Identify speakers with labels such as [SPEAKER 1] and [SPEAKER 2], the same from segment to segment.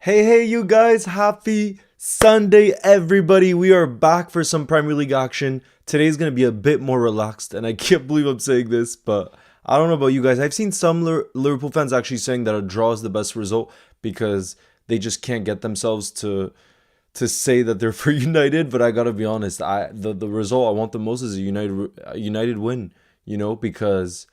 [SPEAKER 1] Hey, you guys, happy Sunday, everybody. We are back for some Premier League action. Today's going to be a bit more relaxed, and I can't believe I'm saying this, but I don't know about you guys. I've seen some Liverpool fans actually saying that a draw is the best result because they just can't get themselves to say that they're for United, but I got to be honest, the result I want the most is a United win, because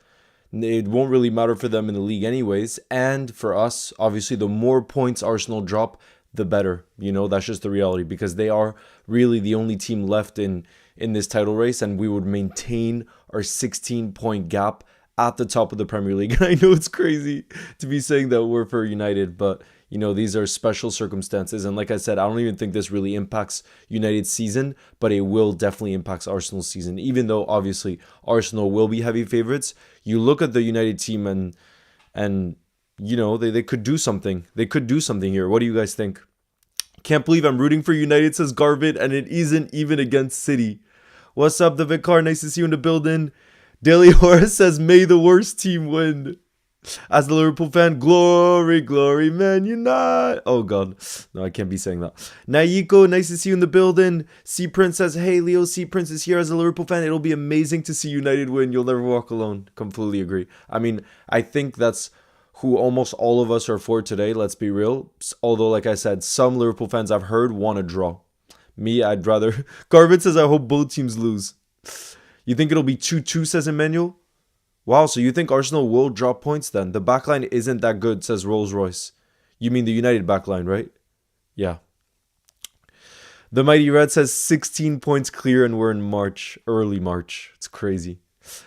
[SPEAKER 1] it won't really matter for them in the league anyways. And for us, obviously, the more points Arsenal drop, the better. That's just the reality because they are really the only team left in this title race, and we would maintain our 16-point gap at the top of the Premier League. And I know it's crazy to be saying that we're for United, but these are special circumstances. And like I said, I don't even think this really impacts United's season, but it will definitely impact Arsenal's season, even though obviously Arsenal will be heavy favorites. You look at the United team and they could do something. They could do something here. What do you guys think? Can't believe I'm rooting for United, says Garvin, and it isn't even against City. What's up, the Vicar? Nice to see you in the building. Daily Horace says, may the worst team win. As the Liverpool fan, glory, glory, man, unite. Oh, God. No, I can't be saying that. Naiko, nice to see you in the building. C Prince says, hey, Leo, C Prince is here. As a Liverpool fan, it'll be amazing to see United win. You'll never walk alone. Completely agree. I mean, I think that's who almost all of us are for today. Let's be real. Although, like I said, some Liverpool fans I've heard want to draw. Me, I'd rather. Garvin says, I hope both teams lose. You think it'll be 2-2, says Emmanuel? Wow, so you think Arsenal will drop points then? The backline isn't that good, says Rolls Royce. You mean the United backline, right? Yeah. The Mighty Red says 16 points clear and we're in March, early March. It's crazy.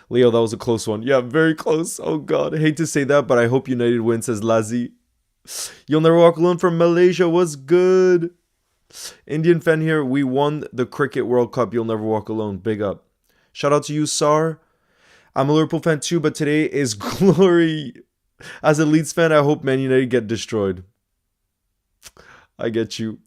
[SPEAKER 1] Leo, that was a close one. Yeah, very close. Oh, God. I hate to say that, but I hope United wins, says Lazi. You'll never walk alone from Malaysia. What's good? Indian fan here. We won the Cricket World Cup. You'll never walk alone. Big up. Shout out to you, Sar. I'm a Liverpool fan too, but today is glory. As a Leeds fan, I hope Man United get destroyed. I get you.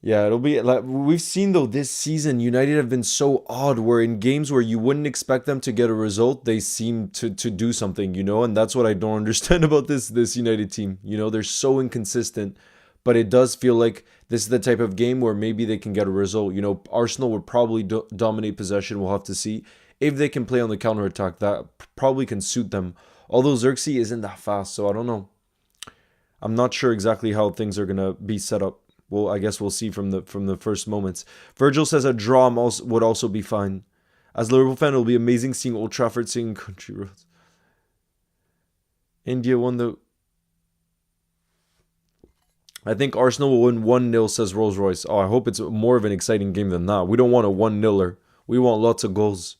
[SPEAKER 1] Yeah, it'll be like we've seen though this season. United have been so odd. Where in games where you wouldn't expect them to get a result, they seem to do something, and that's what I don't understand about this United team. They're so inconsistent, but it does feel like this is the type of game where maybe they can get a result. Arsenal would probably dominate possession. We'll have to see. If they can play on the counterattack, that probably can suit them. Although Xerxes isn't that fast, so I don't know. I'm not sure exactly how things are going to be set up. Well, I guess we'll see from the first moments. Virgil says a draw would also be fine. As a Liverpool fan, it'll be amazing seeing Old Trafford singing Country Roads. India won the... I think Arsenal will win 1-0, says Rolls Royce. Oh, I hope it's more of an exciting game than that. We don't want a 1-0er. We want lots of goals.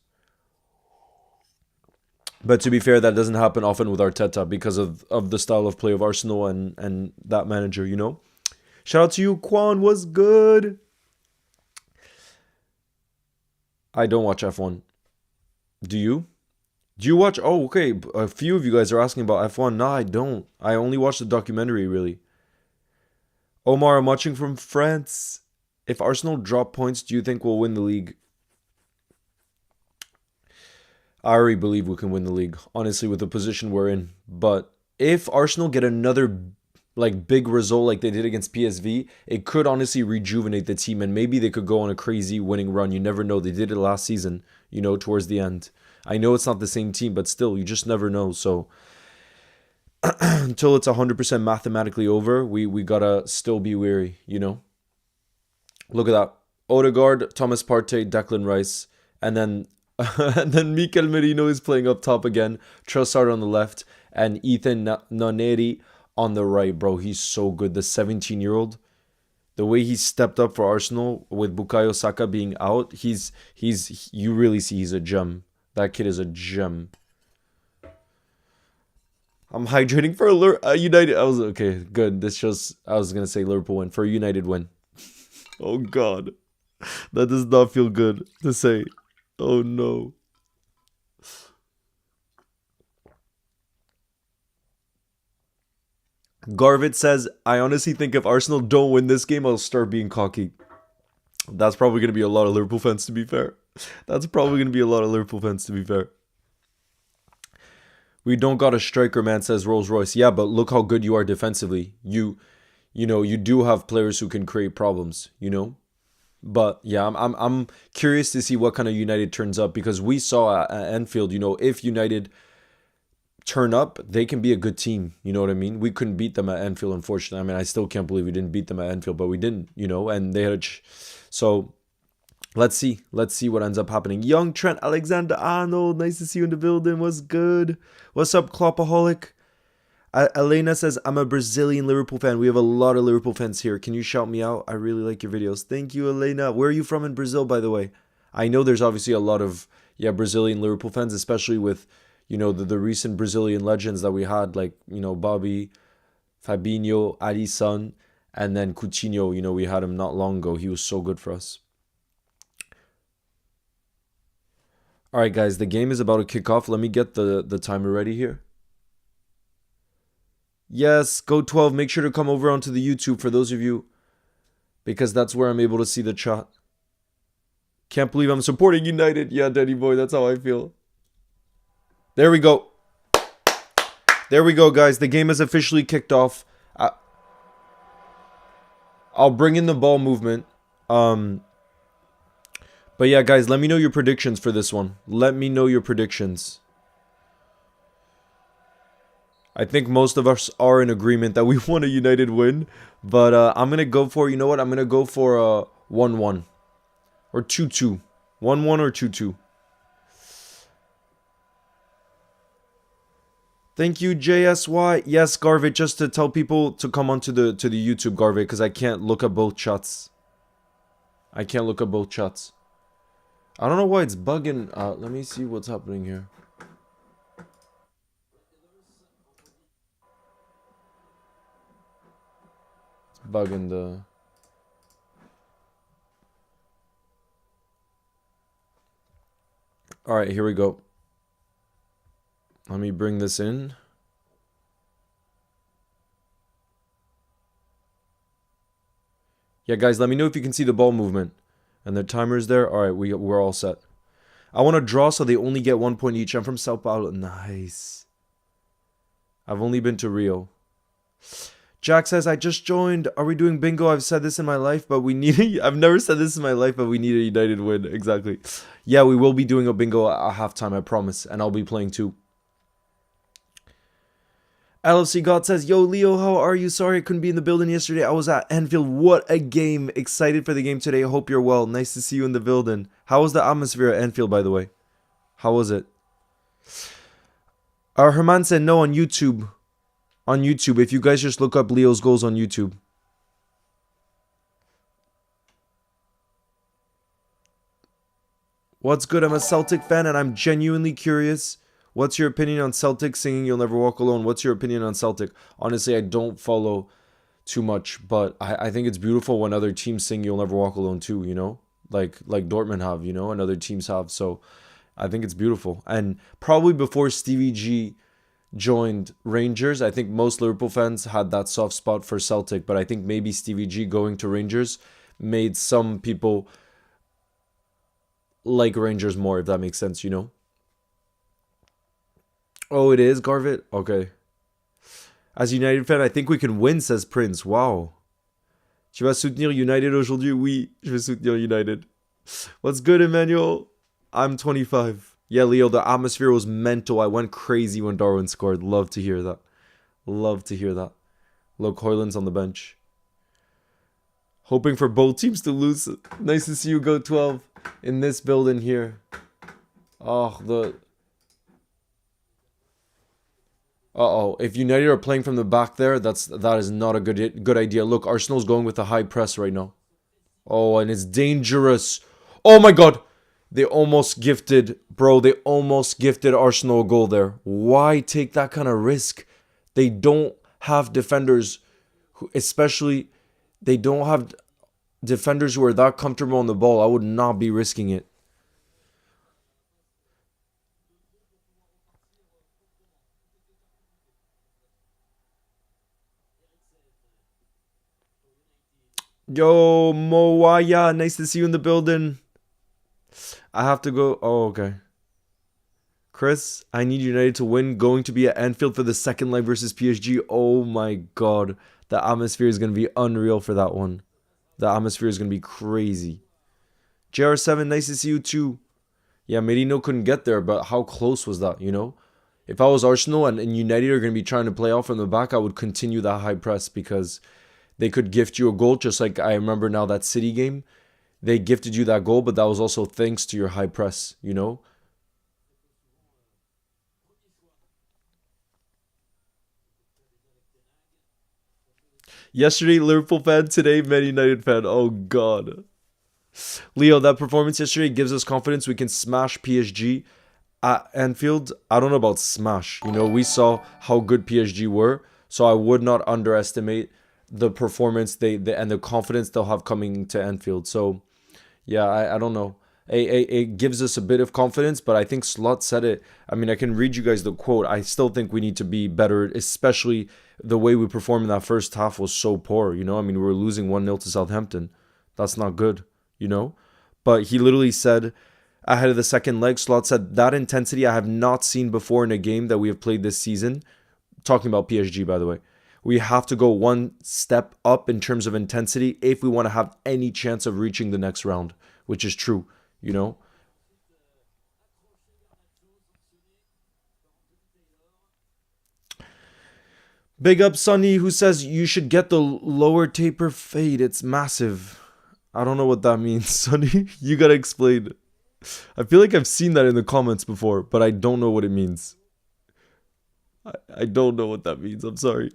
[SPEAKER 1] But to be fair, that doesn't happen often with Arteta because of the style of play of Arsenal and that manager, Shout out to you, Quan. What's good? I don't watch F1. Do you? Do you watch? Oh, okay. A few of you guys are asking about F1. No, I don't. I only watch the documentary, really. Omar, I'm watching from France. If Arsenal drop points, do you think we'll win the league? I already believe we can win the league, honestly, with the position we're in. But if Arsenal get another big result like they did against PSV, it could honestly rejuvenate the team and maybe they could go on a crazy winning run. You never know. They did it last season, towards the end. I know it's not the same team, but still, you just never know. So until it's 100% mathematically over, we gotta still be weary, Look at that. Odegaard, Thomas Partey, Declan Rice, and then and then Mikel Merino is playing up top again, Trossard on the left, and Ethan Noneri on the right, bro. He's so good. The 17-year-old, the way he stepped up for Arsenal with Bukayo Saka being out, he's you really see he's a gem. That kid is a gem. I'm hydrating for a United. I was okay, good. This shows. I was gonna say Liverpool win for a United win. Oh God, that does not feel good to say. Oh no. Garvit says, I honestly think if Arsenal don't win this game, I'll start being cocky. That's probably going to be a lot of Liverpool fans, to be fair. We don't got a striker, man, says Rolls Royce. Yeah, but look how good you are defensively. You do have players who can create problems, you know? But yeah, I'm curious to see what kind of United turns up, because we saw at Anfield, if United turn up, they can be a good team. You know what I mean? We couldn't beat them at Anfield, unfortunately. I mean, I still can't believe we didn't beat them at Anfield, but we didn't, and they had so let's see. Let's see what ends up happening. Young Trent Alexander-Arnold, nice to see you in the building. What's good? What's up, Kloppaholic? Elena says, I'm a Brazilian Liverpool fan. We have a lot of Liverpool fans here. Can you shout me out? I really like your videos. Thank you, Elena. Where are you from in Brazil, by the way? I know there's obviously a lot of, Brazilian Liverpool fans, especially with, the recent Brazilian legends that we had, like, Bobby, Fabinho, Alisson, and then Coutinho. We had him not long ago. He was so good for us. All right, guys, the game is about to kick off. Let me get the timer ready here. Yes, go 12. Make sure to come over onto the YouTube for those of you, because that's where I'm able to see the chat. Can't believe I'm supporting United. Yeah, Daddy boy, that's how I feel. There we go. There we go, guys. The game has officially kicked off. I'll bring in the ball movement. But yeah, guys, let me know your predictions for this one. Let me know your predictions. I think most of us are in agreement that we want a United win. But I'm going to go for, I'm going to go for a 1-1. Or 2-2. 1-1 or 2-2. Thank you, JSY. Yes, Garvey, just to tell people to come onto the YouTube, Garvey, because I can't look at both chats. I can't look at both chats. I don't know why it's bugging. Let me see what's happening here. It's bugging the... Alright, here we go. Let me bring this in. Yeah, guys, let me know if you can see the ball movement. And the timer's there. All right, we're all set. I want to draw so they only get 1 point each. I'm from Sao Paulo. Nice. I've only been to Rio. Jack says, I just joined. Are we doing bingo? I've said this in my life, but we need I've never said this in my life, but we need a United win. Exactly. Yeah, we will be doing a bingo at halftime, I promise. And I'll be playing too. LFC God says, yo, Leo, how are you? Sorry I couldn't be in the building yesterday. I was at Anfield. What a game. Excited for the game today. I hope you're well. Nice to see you in the building. How was the atmosphere at Anfield, by the way? How was it? Herman said no on YouTube. On YouTube. If you guys just look up Leo's goals on YouTube. What's good? I'm a Celtic fan and I'm genuinely curious. What's your opinion on Celtic singing You'll Never Walk Alone? What's your opinion on Celtic? Honestly, I don't follow too much, but I think it's beautiful when other teams sing You'll Never Walk Alone too, Like Dortmund have, and other teams have. So I think it's beautiful. And probably before Stevie G joined Rangers, I think most Liverpool fans had that soft spot for Celtic, but I think maybe Stevie G going to Rangers made some people like Rangers more, if that makes sense, Oh, it is, Garvit? Okay. As a United fan, I think we can win, says Prince. Wow. Tu vas soutenir United aujourd'hui? Oui, je vais soutenir United. What's good, Emmanuel? I'm 25. Yeah, Leo, the atmosphere was mental. I went crazy when Darwin scored. Love to hear that. Love to hear that. Look, Hoyland's on the bench. Hoping for both teams to lose. Nice to see you go 12 in this building here. Oh, if United are playing from the back there, that is not a good idea. Look, Arsenal's going with a high press right now. Oh, and it's dangerous. Oh my god. They almost gifted Arsenal a goal there. Why take that kind of risk? They don't have defenders they don't have defenders who are that comfortable on the ball. I would not be risking it. Yo, Moaya, nice to see you in the building. I have to go. Oh, okay. Chris, I need United to win. Going to be at Anfield for the second leg versus PSG. Oh my god. The atmosphere is going to be unreal for that one. The atmosphere is going to be crazy. JR7, nice to see you too. Yeah, Merino couldn't get there, but how close was that, you know? If I was Arsenal and United are going to be trying to play off from the back, I would continue that high press because they could gift you a goal, just like I remember now that City game. They gifted you that goal, but that was also thanks to your high press, you know? Yesterday, Liverpool fan. Today, Man United fan. Oh, God. Leo, that performance yesterday gives us confidence we can smash PSG at Anfield. I don't know about smash. You know, we saw how good PSG were, so I would not underestimate the performance they and the confidence they'll have coming to Anfield. So, yeah, I don't know. It gives us a bit of confidence, but I think Slot said it. I mean, I can read you guys the quote. I still think we need to be better, especially the way we performed in that first half was so poor. You know, I mean, we were losing 1-0 to Southampton. That's not good, you know? But he literally said ahead of the second leg, Slot said, that intensity I have not seen before in a game that we have played this season. Talking about PSG, by the way. We have to go one step up in terms of intensity if we want to have any chance of reaching the next round, which is true, you know? Big up Sonny, who says you should get the lower taper fade. It's massive. I don't know what that means, Sonny. You gotta explain. I feel like I've seen that in the comments before, but I don't know what it means. I don't know what that means. I'm sorry.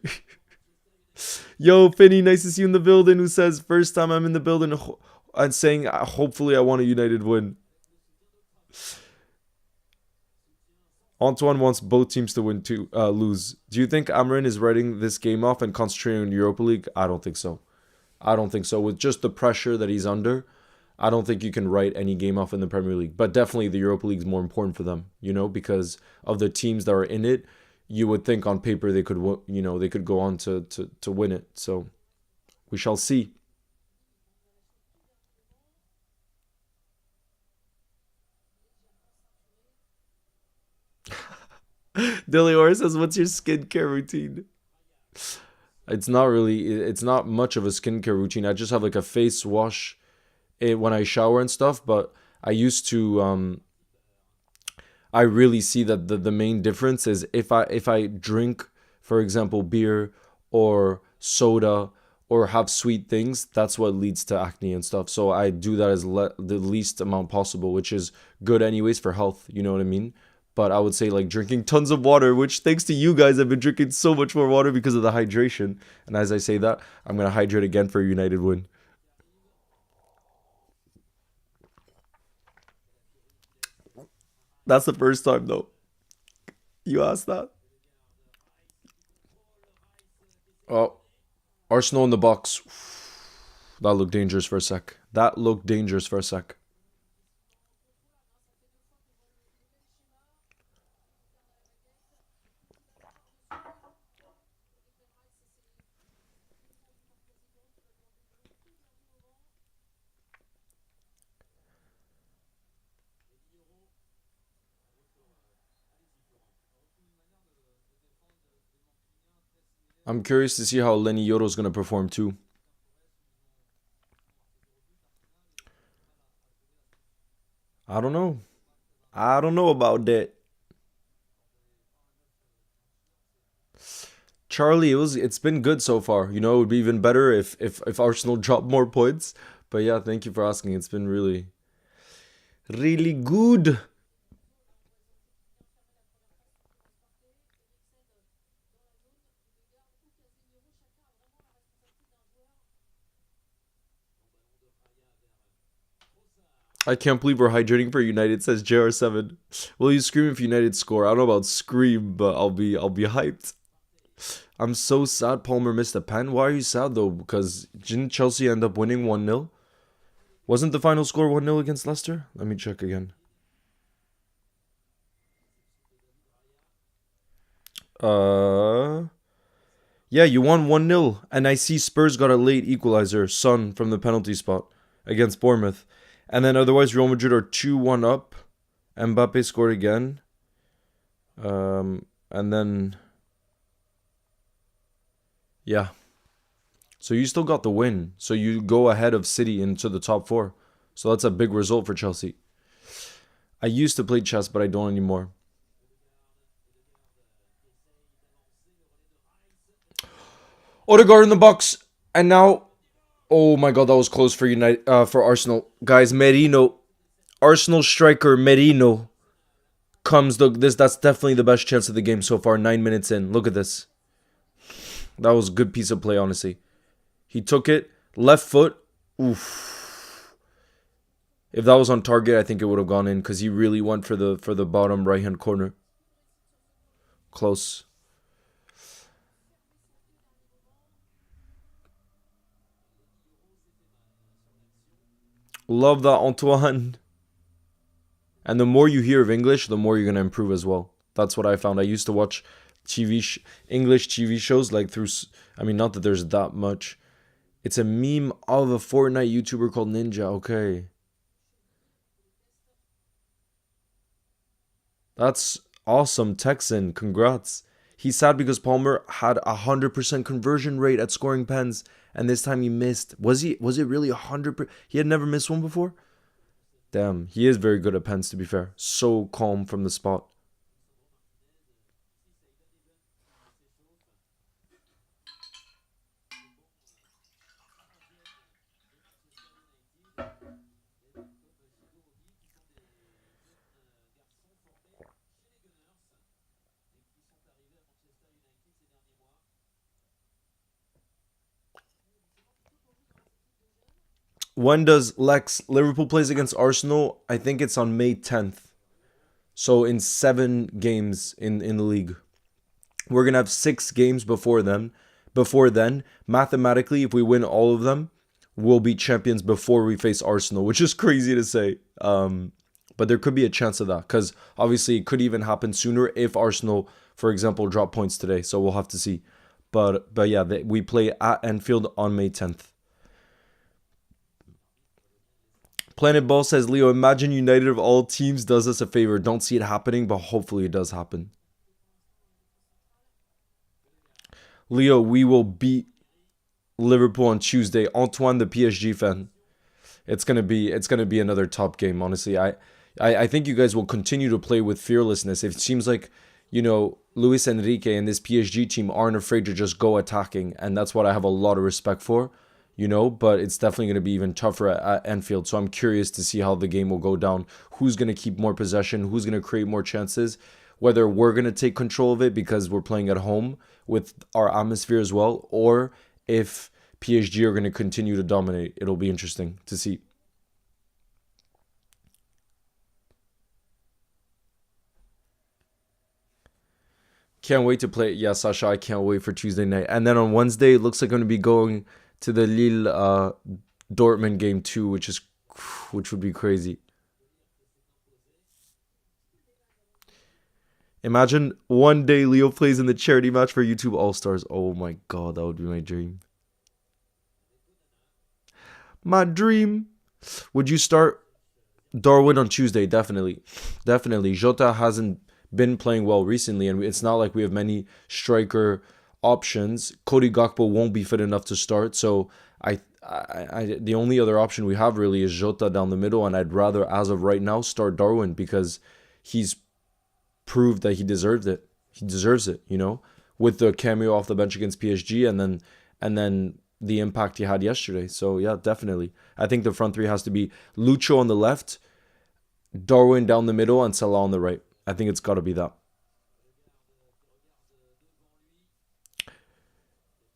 [SPEAKER 1] Yo, Finny, nice to see you in the building. Who says first time I'm in the building and saying hopefully I want a United win. Antoine wants both teams to win to lose. Do you think Amarin is writing this game off and concentrating on Europa League? I don't think so. I don't think so. With just the pressure that he's under, I don't think you can write any game off in the Premier League. But definitely the Europa League is more important for them, you know, because of the teams that are in it. You would think on paper they could, you know, they could go on to win it. So we shall see. Delior says, "What's your skincare routine?" It's not really. It's not much of a skincare routine. I just have like a face wash when I shower and stuff. But I used to. I really see that the main difference is if I drink, for example, beer or soda or have sweet things, that's what leads to acne and stuff. So I do that as the least amount possible, which is good anyways for health. You know what I mean? But I would say like drinking tons of water, which thanks to you guys, I've been drinking so much more water because of the hydration. And as I say that, I'm gonna hydrate again for a United win. That's the first time though. You asked that. Oh, Arsenal in the box. That looked dangerous for a sec. That looked dangerous for a sec. I'm curious to see how Lenny Yoro's gonna perform too. I don't know. I don't know about that. Charlie, it's been good so far. You know, it would be even better if Arsenal dropped more points. But yeah, thank you for asking. It's been really good. I can't believe we're hydrating for United, says JR7. Will you scream if United score? I don't know about scream, but I'll be hyped. I'm so sad Palmer missed a pen. Why are you sad though? Because didn't Chelsea end up winning 1-0? Wasn't the final score 1-0 against Leicester? Let me check again. Uh yeah, you won 1-0 and I see Spurs got a late equalizer, Son from the penalty spot against Bournemouth. And then otherwise Real Madrid are 2-1 up. Mbappe scored again. And then, yeah. So you still got the win. So you go ahead of City into the top four. So that's a big result for Chelsea. I used to play chess, but I don't anymore. Odegaard in the box, and now, oh my god, that was close for United, for Arsenal, guys. Merino, Arsenal striker Merino comes. This that's definitely the best chance of the game so far. 9 minutes in, look at this. That was a good piece of play, honestly. He took it left foot. Oof. If that was on target, I think it would have gone in because he really went for the bottom right hand corner. Close. Love that, Antoine. And the more you hear of English, the more you're gonna improve as well. That's what I found. I used to watch English TV shows like through. I mean, not that there's that much. It's a meme of a Fortnite YouTuber called Ninja. Okay, that's awesome, Texan. Congrats. He's sad because Palmer had 100% conversion rate at scoring pens, and this time he missed. Was he? Was it really 100%? He had never missed one before. Damn, he is very good at pens. To be fair, so calm from the spot. When does Liverpool plays against Arsenal? I think it's on May 10th. So in 7 games in the league. We're gonna have 6 games before then. Before then, mathematically, if we win all of them, we'll be champions before we face Arsenal, which is crazy to say. But there could be a chance of that because obviously it could even happen sooner if Arsenal, for example, drop points today. So we'll have to see. But yeah, we play at Anfield on May 10th. Planet Ball says, Leo, imagine United of all teams does us a favor. Don't see it happening, but hopefully it does happen. Leo, we will beat Liverpool on Tuesday. Antoine, the PSG fan. It's gonna be another top game. Honestly, I think you guys will continue to play with fearlessness. It seems like Luis Enrique and this PSG team aren't afraid to just go attacking, and that's what I have a lot of respect for. But it's definitely going to be even tougher at Anfield. So I'm curious to see how the game will go down. Who's going to keep more possession? Who's going to create more chances? Whether we're going to take control of it because we're playing at home with our atmosphere as well, or if PSG are going to continue to dominate. It'll be interesting to see. Can't wait to play. Yeah, Sasha, I can't wait for Tuesday night. And then on Wednesday, it looks like I'm going to be going to the Lille Dortmund game too, which would be crazy. Imagine one day Leo plays in the charity match for YouTube All Stars. Oh my god, that would be my dream. My dream. Would you start Darwin on Tuesday? Definitely. Definitely. Jota hasn't been playing well recently, and it's not like we have many striker options. Cody Gakpo won't be fit enough to start, so the only other option we have really is Jota down the middle, and I'd rather, as of right now, start Darwin because he's proved that he deserves it. He deserves it, with the cameo off the bench against PSG, and then the impact he had yesterday. So yeah, definitely. I think the front three has to be Lucho on the left, Darwin down the middle, and Salah on the right. I think it's got to be that.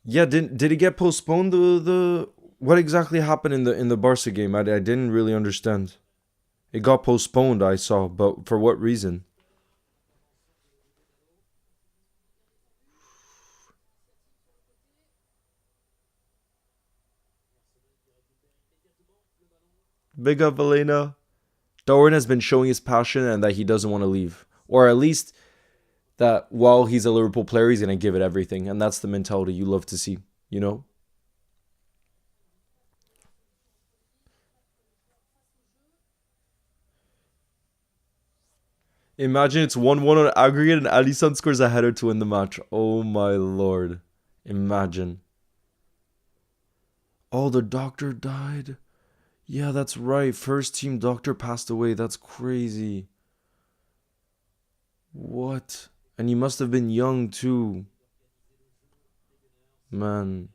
[SPEAKER 1] Yeah, did it get postponed? The what exactly happened in the Barca game? I didn't really understand. It got postponed. I saw, but for what reason? Big up, Elena. Darwin has been showing his passion and that he doesn't want to leave, or at least that while he's a Liverpool player, he's gonna give it everything, and that's the mentality you love to see. You know. Imagine it's 1-1 on aggregate and Alisson scores a header to win the match. Oh my lord. Imagine. Oh, the doctor died. Yeah, that's right. First team doctor passed away. That's crazy. What? And he must have been young too. Man.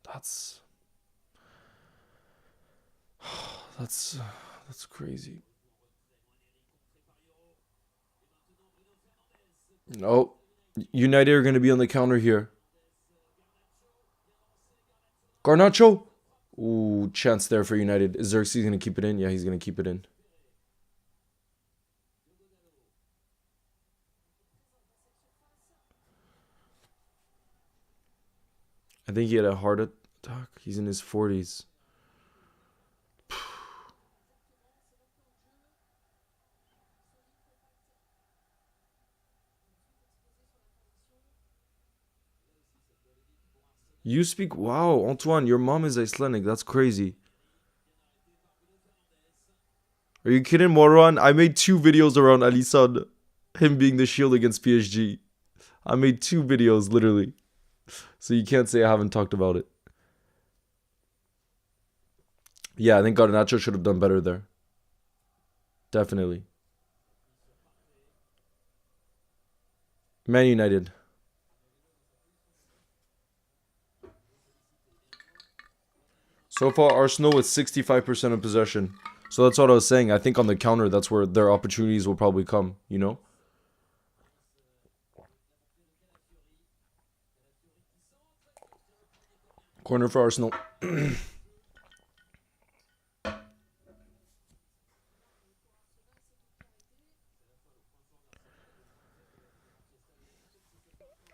[SPEAKER 1] That's that's crazy. Oh, United are going to be on the counter here. Garnacho. Ooh, chance there for United. Is Xerxes going to keep it in? Yeah, he's going to keep it in. I think he had a heart attack. He's in his 40s. You speak... Wow, Antoine, your mom is Icelandic. That's crazy. Are you kidding, Moran? I made 2 videos around Alisson. Him being the shield against PSG. I made 2 videos, literally. So you can't say I haven't talked about it. Yeah, I think Garnacho should have done better there. Definitely. Man United. So far, Arsenal with 65% of possession. So that's what I was saying. I think on the counter, that's where their opportunities will probably come, you know? Corner for Arsenal.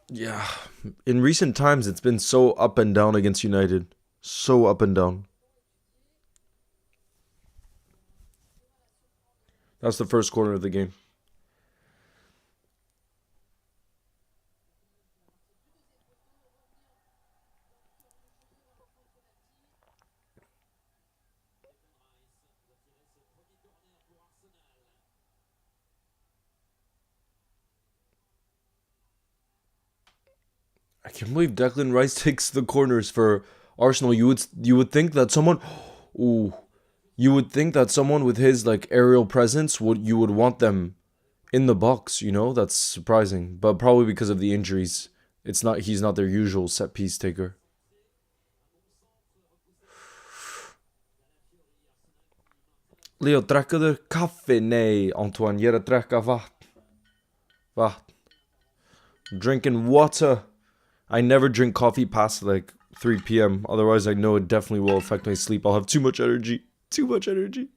[SPEAKER 1] Yeah. In recent times, it's been so up and down against United. So up and down. That's the first corner of the game. I can't believe Declan Rice takes the corners for Arsenal. You would think that someone, ooh, you would think that someone with his like aerial presence would want them in the box. You know, that's surprising, but probably because of the injuries, he's not their usual set piece taker. Leo, drekka du kaffe? Nej, Antoine, jag drekka vatten. Drinking water. I never drink coffee past like 3 p.m. Otherwise, I know it definitely will affect my sleep. I'll have too much energy. Too much energy.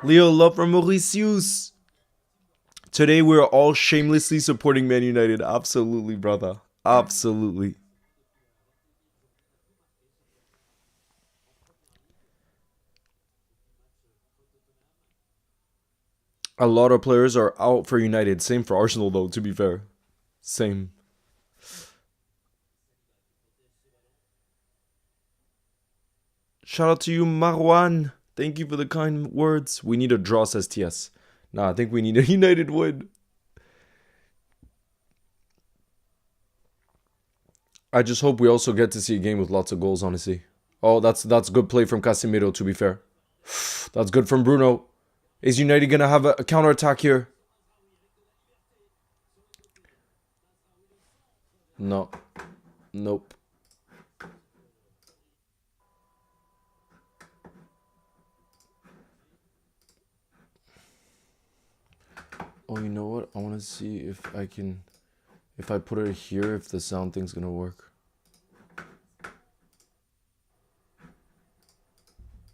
[SPEAKER 1] Leo, love from Mauritius. Today, we're all shamelessly supporting Man United. Absolutely, brother. Absolutely. A lot of players are out for United. Same for Arsenal, though, to be fair. Same. Shout out to you, Marwan. Thank you for the kind words. We need a draw, says TS. Nah, I think we need a United win. I just hope we also get to see a game with lots of goals, honestly. Oh, that's good play from Casemiro, to be fair. That's good from Bruno. Is United going to have a counter-attack here? No. Nope. Oh, you know what? I want to see if I put it here, if the sound thing's going to work.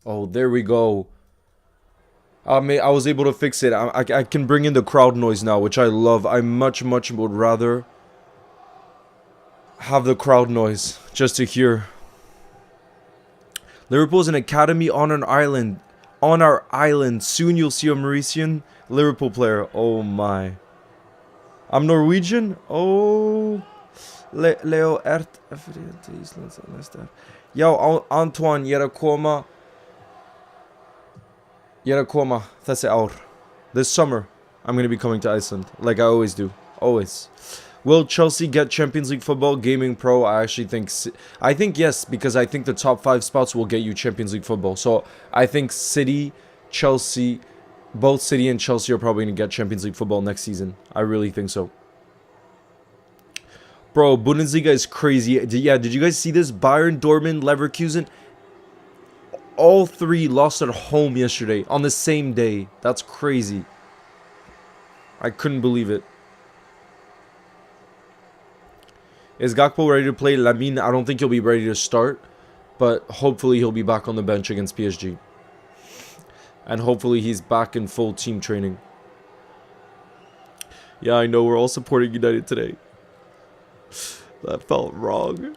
[SPEAKER 1] Oh, there we go. I was able to fix it. I can bring in the crowd noise now, which I love. I much would rather have the crowd noise just to hear. Liverpool's an academy on an island. On our island. Soon you'll see a Mauritian Liverpool player. Oh my. I'm Norwegian? Oh. Leo Ert. Yo, Antoine, Yerakoma. Yerakoma, that's our. This summer, I'm going to be coming to Iceland, like I always do. Always. Will Chelsea get Champions League football? Gaming Pro, I think yes, because I think the top 5 spots will get you Champions League football. So I think City, Chelsea, both City and Chelsea are probably going to get Champions League football next season. I really think so. Bro, Bundesliga is crazy. Did you guys see this? Bayern, Dortmund, Leverkusen. All 3 lost at home yesterday on the same day. That's crazy. I couldn't believe it. Is Gakpo ready to play? Lamine, I don't think he'll be ready to start. But hopefully he'll be back on the bench against PSG. And hopefully he's back in full team training. Yeah, I know we're all supporting United today. That felt wrong.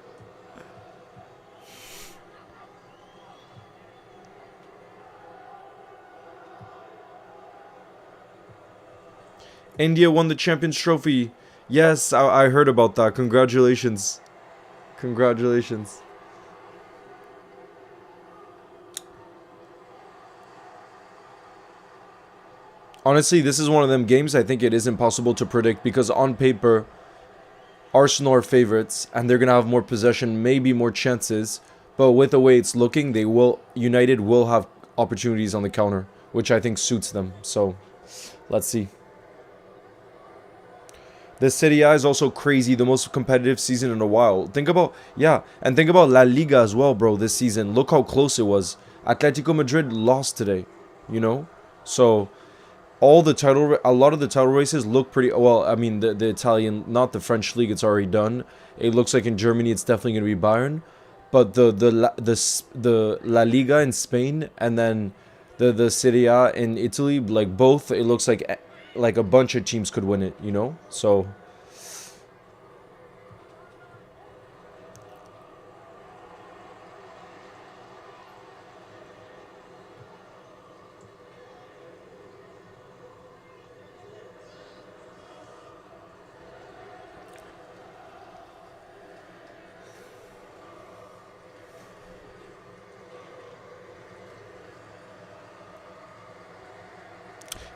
[SPEAKER 1] India won the Champions Trophy. Yes, I heard about that. Congratulations. Congratulations. Honestly, this is one of them games I think it is impossible to predict because on paper, Arsenal are favorites and they're going to have more possession, maybe more chances. But with the way it's looking, United will have opportunities on the counter, which I think suits them. So, let's see. The Serie A is also crazy, the most competitive season in a while. Think about La Liga as well, bro, this season. Look how close it was. Atletico Madrid lost today, you know? So, a lot of the title races look pretty, well, I mean, the Italian, not the French league, it's already done. It looks like in Germany, it's definitely going to be Bayern. But the La Liga in Spain and then the Serie A in Italy, like both, it looks like a bunch of teams could win it, you know? So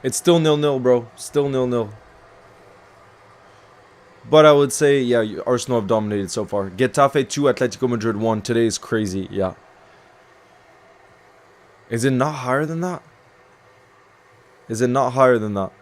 [SPEAKER 1] it's still 0-0, bro. Still 0-0. But I would say, yeah, Arsenal have dominated so far. Getafe 2, Atletico Madrid 1. Today is crazy, yeah. Is it not higher than that? Is it not higher than that?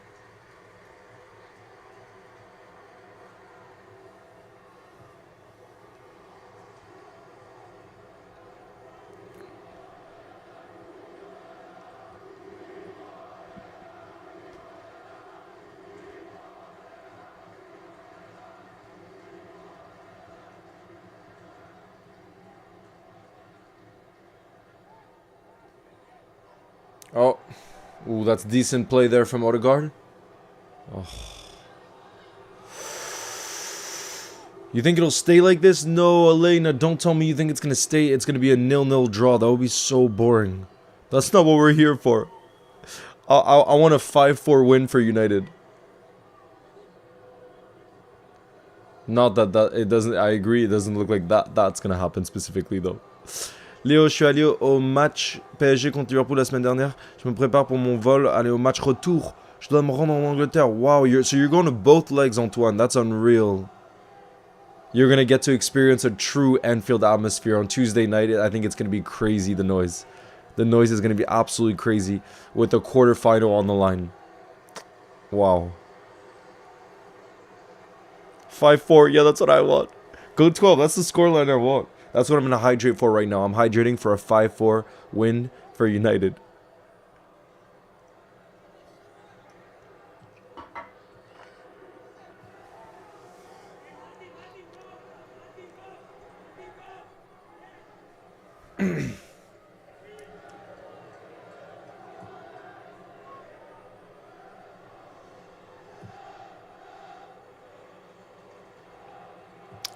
[SPEAKER 1] Oh. Ooh, that's decent play there from Odegaard. Oh. You think it'll stay like this? No, Elena, don't tell me you think it's going to stay. It's going to be a 0-0 draw. That would be so boring. That's not what we're here for. I want a 5-4 win for United. Not that it doesn't, I agree, it doesn't look like that's going to happen specifically though. Léo, je suis allé au match PSG contre Liverpool la semaine dernière. Je me prépare pour mon vol, aller au match retour. Je dois me rendre en Angleterre. Wow, so you're going to both legs, Antoine. That's unreal. You're going to get to experience a true Anfield atmosphere on Tuesday night. I think it's going to be crazy, the noise. The noise is going to be absolutely crazy with the quarterfinal on the line. Wow. 5-4. Yeah, that's what I want. Go 12. That's the scoreline I want. That's what I'm going to hydrate for right now. I'm hydrating for a 5-4 win for United.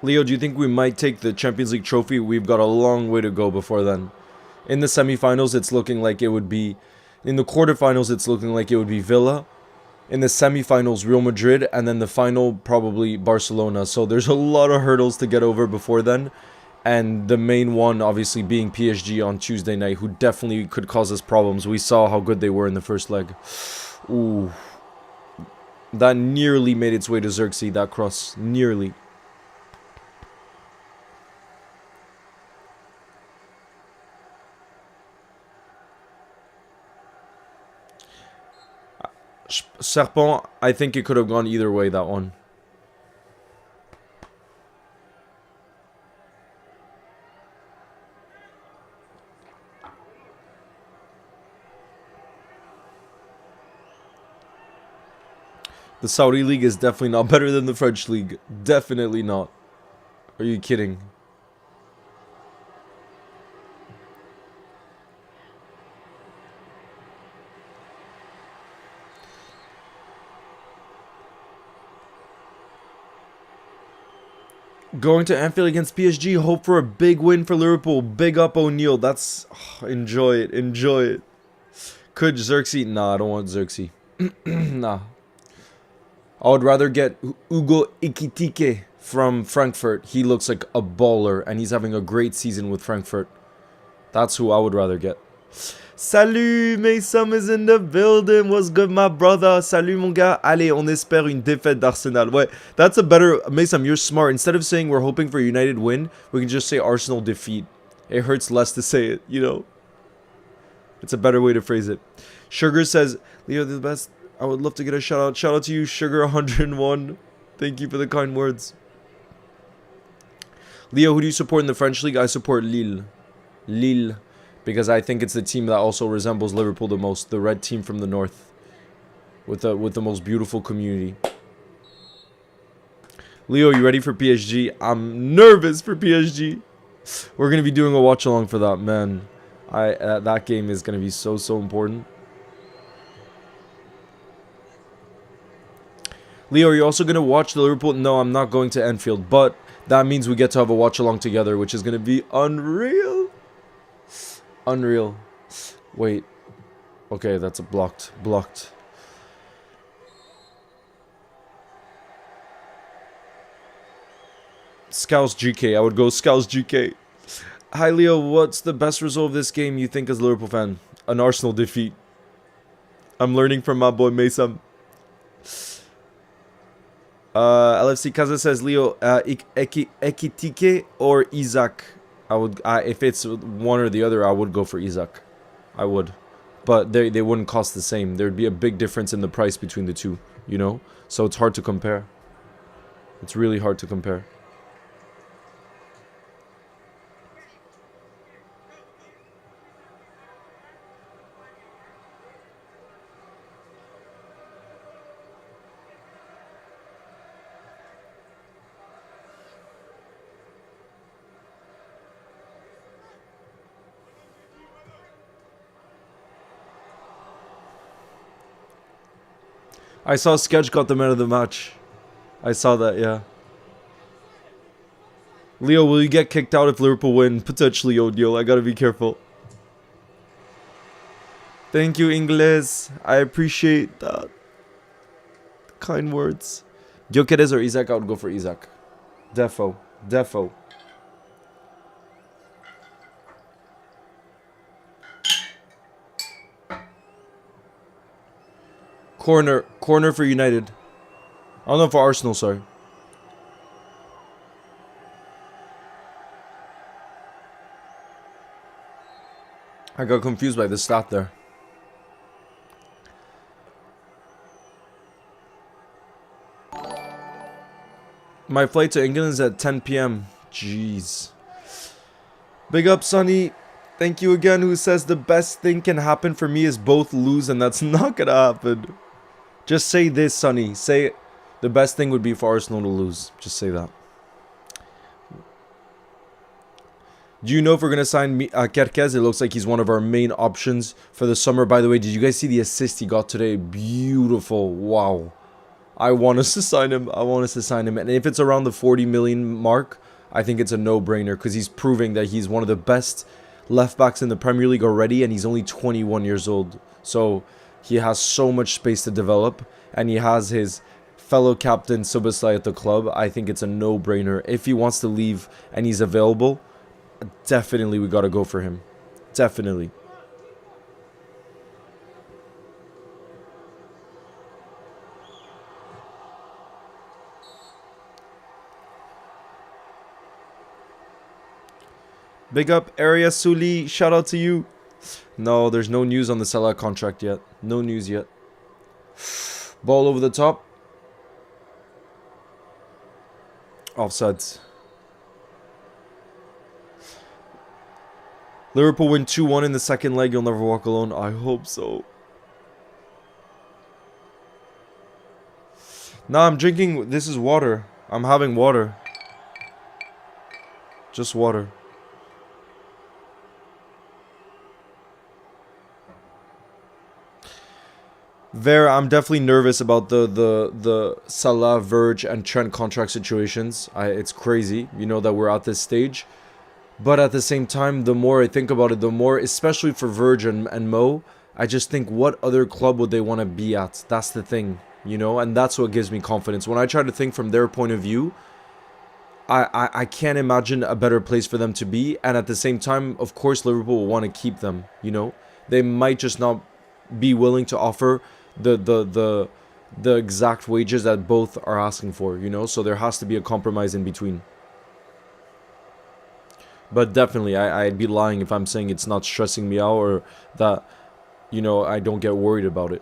[SPEAKER 1] Leo, do you think we might take the Champions League trophy? We've got a long way to go before then. In the semifinals, it's looking like it would be... In the quarterfinals, it's looking like it would be Villa. In the semifinals, Real Madrid, and then the final, probably Barcelona. So there's a lot of hurdles to get over before then. And the main one, obviously, being PSG on Tuesday night, who definitely could cause us problems. We saw how good they were in the first leg. Ooh. That nearly made its way to Xerxes, that cross. Nearly. Serpent, I think it could have gone either way, that one. The Saudi League is definitely not better than the French League. Definitely not. Are you kidding? Going to Anfield against PSG. Hope for a big win for Liverpool. Big up O'Neal. That's... Oh, enjoy it. Enjoy it. Could Xerxes... Nah, I don't want Xerxes. Nah. I would rather get Hugo Ekitike from Frankfurt. He looks like a baller, and he's having a great season with Frankfurt. That's who I would rather get. Salut, Mason is in the building. What's good, my brother? Salut, mon gars. Allez, on espère une défaite d'Arsenal. Ouais, that's a better... Mason, you're smart. Instead of saying we're hoping for a United win, we can just say Arsenal defeat. It hurts less to say it, you know? It's a better way to phrase it. Sugar says, Leo, the best... I would love to get a shout out. Shout out to you, Sugar101. Thank you for the kind words. Leo, who do you support in the French league? I support Lille. Lille. Because I think it's the team that also resembles Liverpool the most. The red team from the north. With the most beautiful community. Leo, you ready for PSG? I'm nervous for PSG. We're going to be doing a watch along for that, man. That game is going to be so important. Leo, are you also going to watch the Liverpool? No, I'm not going to Anfield. But that means we get to have a watch along together, which is going to be unreal. Unreal. Wait. Okay, that's a blocked. Blocked. Scouse GK. I would go Scouse GK. Hi, Leo. What's the best result of this game you think as a Liverpool fan? An Arsenal defeat. I'm learning from my boy Mason. LFC Kaza says, Leo, Ekitike or Isaac? I would, if it's one or the other, I would go for Isaac. I would. But they wouldn't cost the same. There'd be a big difference in the price between the two, you know? So it's hard to compare. It's really hard to compare. I saw Sketch got the man of the match. I saw that, yeah. Leo, will you get kicked out if Liverpool win? Potentially, O'Neal. I gotta be careful. Thank you, Ingles. I appreciate that. Kind words. Gyökeres or Isaac? I would go for Isaac. Defo. Defo. Corner for United. I don't know, for Arsenal, sorry. I got confused by the stat there. My flight to England is at 10 p.m. Jeez. Big up, Sonny. Thank you again. Who says the best thing can happen for me is both lose, and that's not gonna happen. Just say this, Sonny. Say the best thing would be for Arsenal to lose. Just say that. Do you know if we're going to sign Kerkez? It looks like he's one of our main options for the summer. By the way, did you guys see the assist he got today? Beautiful. Wow. I want us to sign him. I want us to sign him. And if it's around the 40 million mark, I think it's a no-brainer because he's proving that he's one of the best left backs in the Premier League already, and he's only 21 years old. So he has so much space to develop, and he has his fellow captain Soboslai at the club. I think it's a no-brainer. If he wants to leave and he's available, definitely we got to go for him. Definitely. Big up Area Suli, shout out to you. No, there's no news on the Salah contract yet. No news yet. Ball over the top. Offsides. Liverpool win 2-1 in the second leg. You'll never walk alone. I hope so. Nah, I'm drinking. This is water. I'm having water. Just water. I'm definitely nervous about the Salah, Verge, and Trent contract situations. It's crazy, you know, that we're at this stage. But at the same time, the more I think about it, the more, especially for Verge and Mo, I just think, what other club would they want to be at? That's the thing, you know, and that's what gives me confidence. When I try to think from their point of view, I can't imagine a better place for them to be. And at the same time, of course, Liverpool will want to keep them, you know. They might just not be willing to offer the exact wages that both are asking for, you know. So there has to be a compromise in between. But definitely, I'd be lying if I'm saying it's not stressing me out, or that, you know, I don't get worried about it.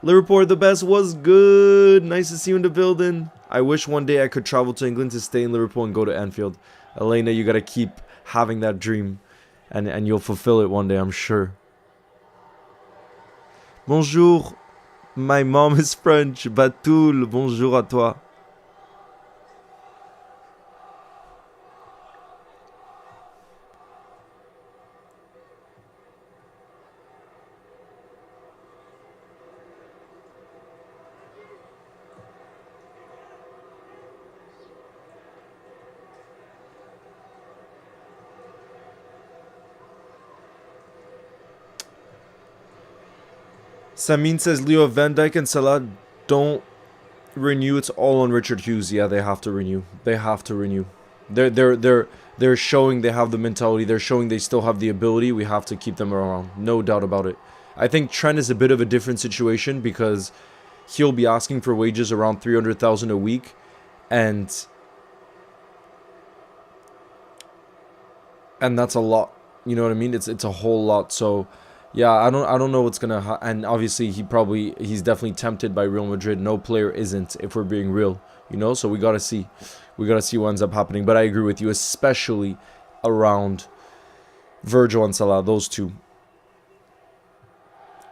[SPEAKER 1] Liverpool are the best. Was good. Nice to see you in the building. I wish one day I could travel to England to stay in Liverpool and go to Anfield. Elena, you gotta keep having that dream, and you'll fulfill it one day, I'm sure. Bonjour. My mom is French. Batul, bonjour à toi. Samin says Leo Van Dijk and Salah don't renew. It's all on Richard Hughes. Yeah, they have to renew. They have to renew. They're showing they have the mentality. They're showing they still have the ability. We have to keep them around. No doubt about it. I think Trent is a bit of a different situation because he'll be asking for wages around 300,000 a week, and that's a lot. You know what I mean? It's a whole lot. So yeah, I don't know what's gonna and obviously he's definitely tempted by Real Madrid. No player isn't, if we're being real, you know. So we gotta see what ends up happening. But I agree with you, especially around Virgil and Salah. Those two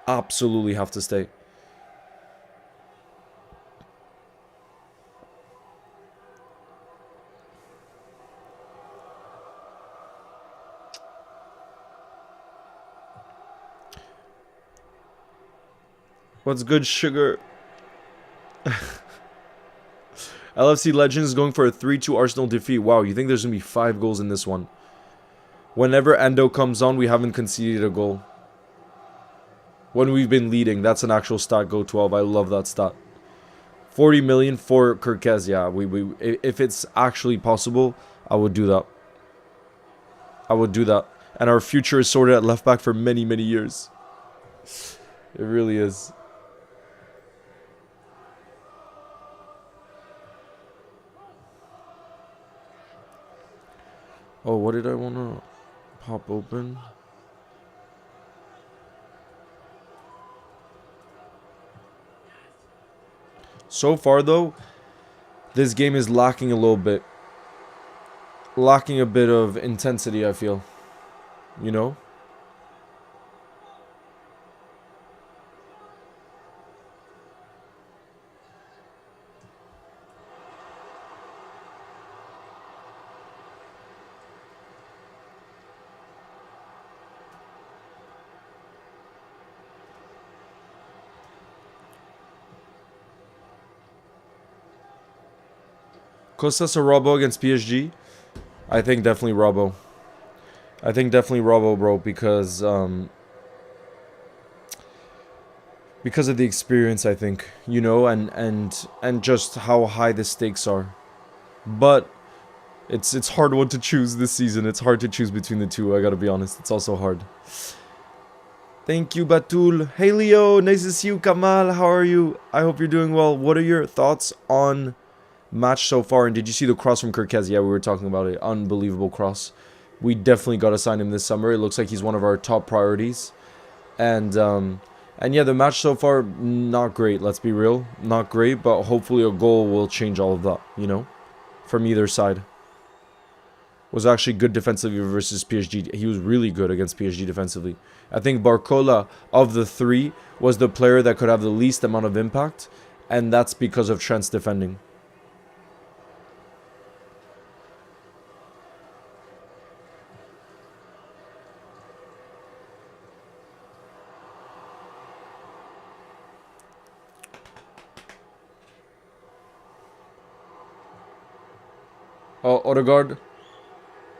[SPEAKER 1] absolutely have to stay. What's good, sugar? LFC Legends is going for a 3-2 Arsenal defeat. Wow, you think there's going to be 5 goals in this one? Whenever Endo comes on, we haven't conceded a goal. When we've been leading, that's an actual stat. Go 12. I love that stat. 40 million for Kirkez. Yeah, if it's actually possible, I would do that. I would do that. And our future is sorted at left back for many, many years. It really is. Oh, what did I want to pop open? So far, though, this game is lacking a little bit. Lacking a bit of intensity, I feel. You know? Costas or Robbo against PSG? I think definitely Robbo. I think definitely Robbo, bro, because because of the experience, I think, you know, and just how high the stakes are. But it's hard one to choose this season. It's hard to choose between the two. I gotta be honest. It's also hard. Thank you, Batul. Hey, Leo. Nice to see you. Kamal, how are you? I hope you're doing well. What are your thoughts on match so far? And did you see the cross from Kirkez? Yeah, we were talking about it. Unbelievable cross. We definitely got to sign him this summer. It looks like he's one of our top priorities. And yeah, the match so far, not great. Let's be real. Not great, but hopefully a goal will change all of that, you know, from either side. Was actually good defensively versus PSG. He was really good against PSG defensively. I think Barcola, of the three, was the player that could have the least amount of impact, and that's because of Trent's defending. Oh, Odegaard.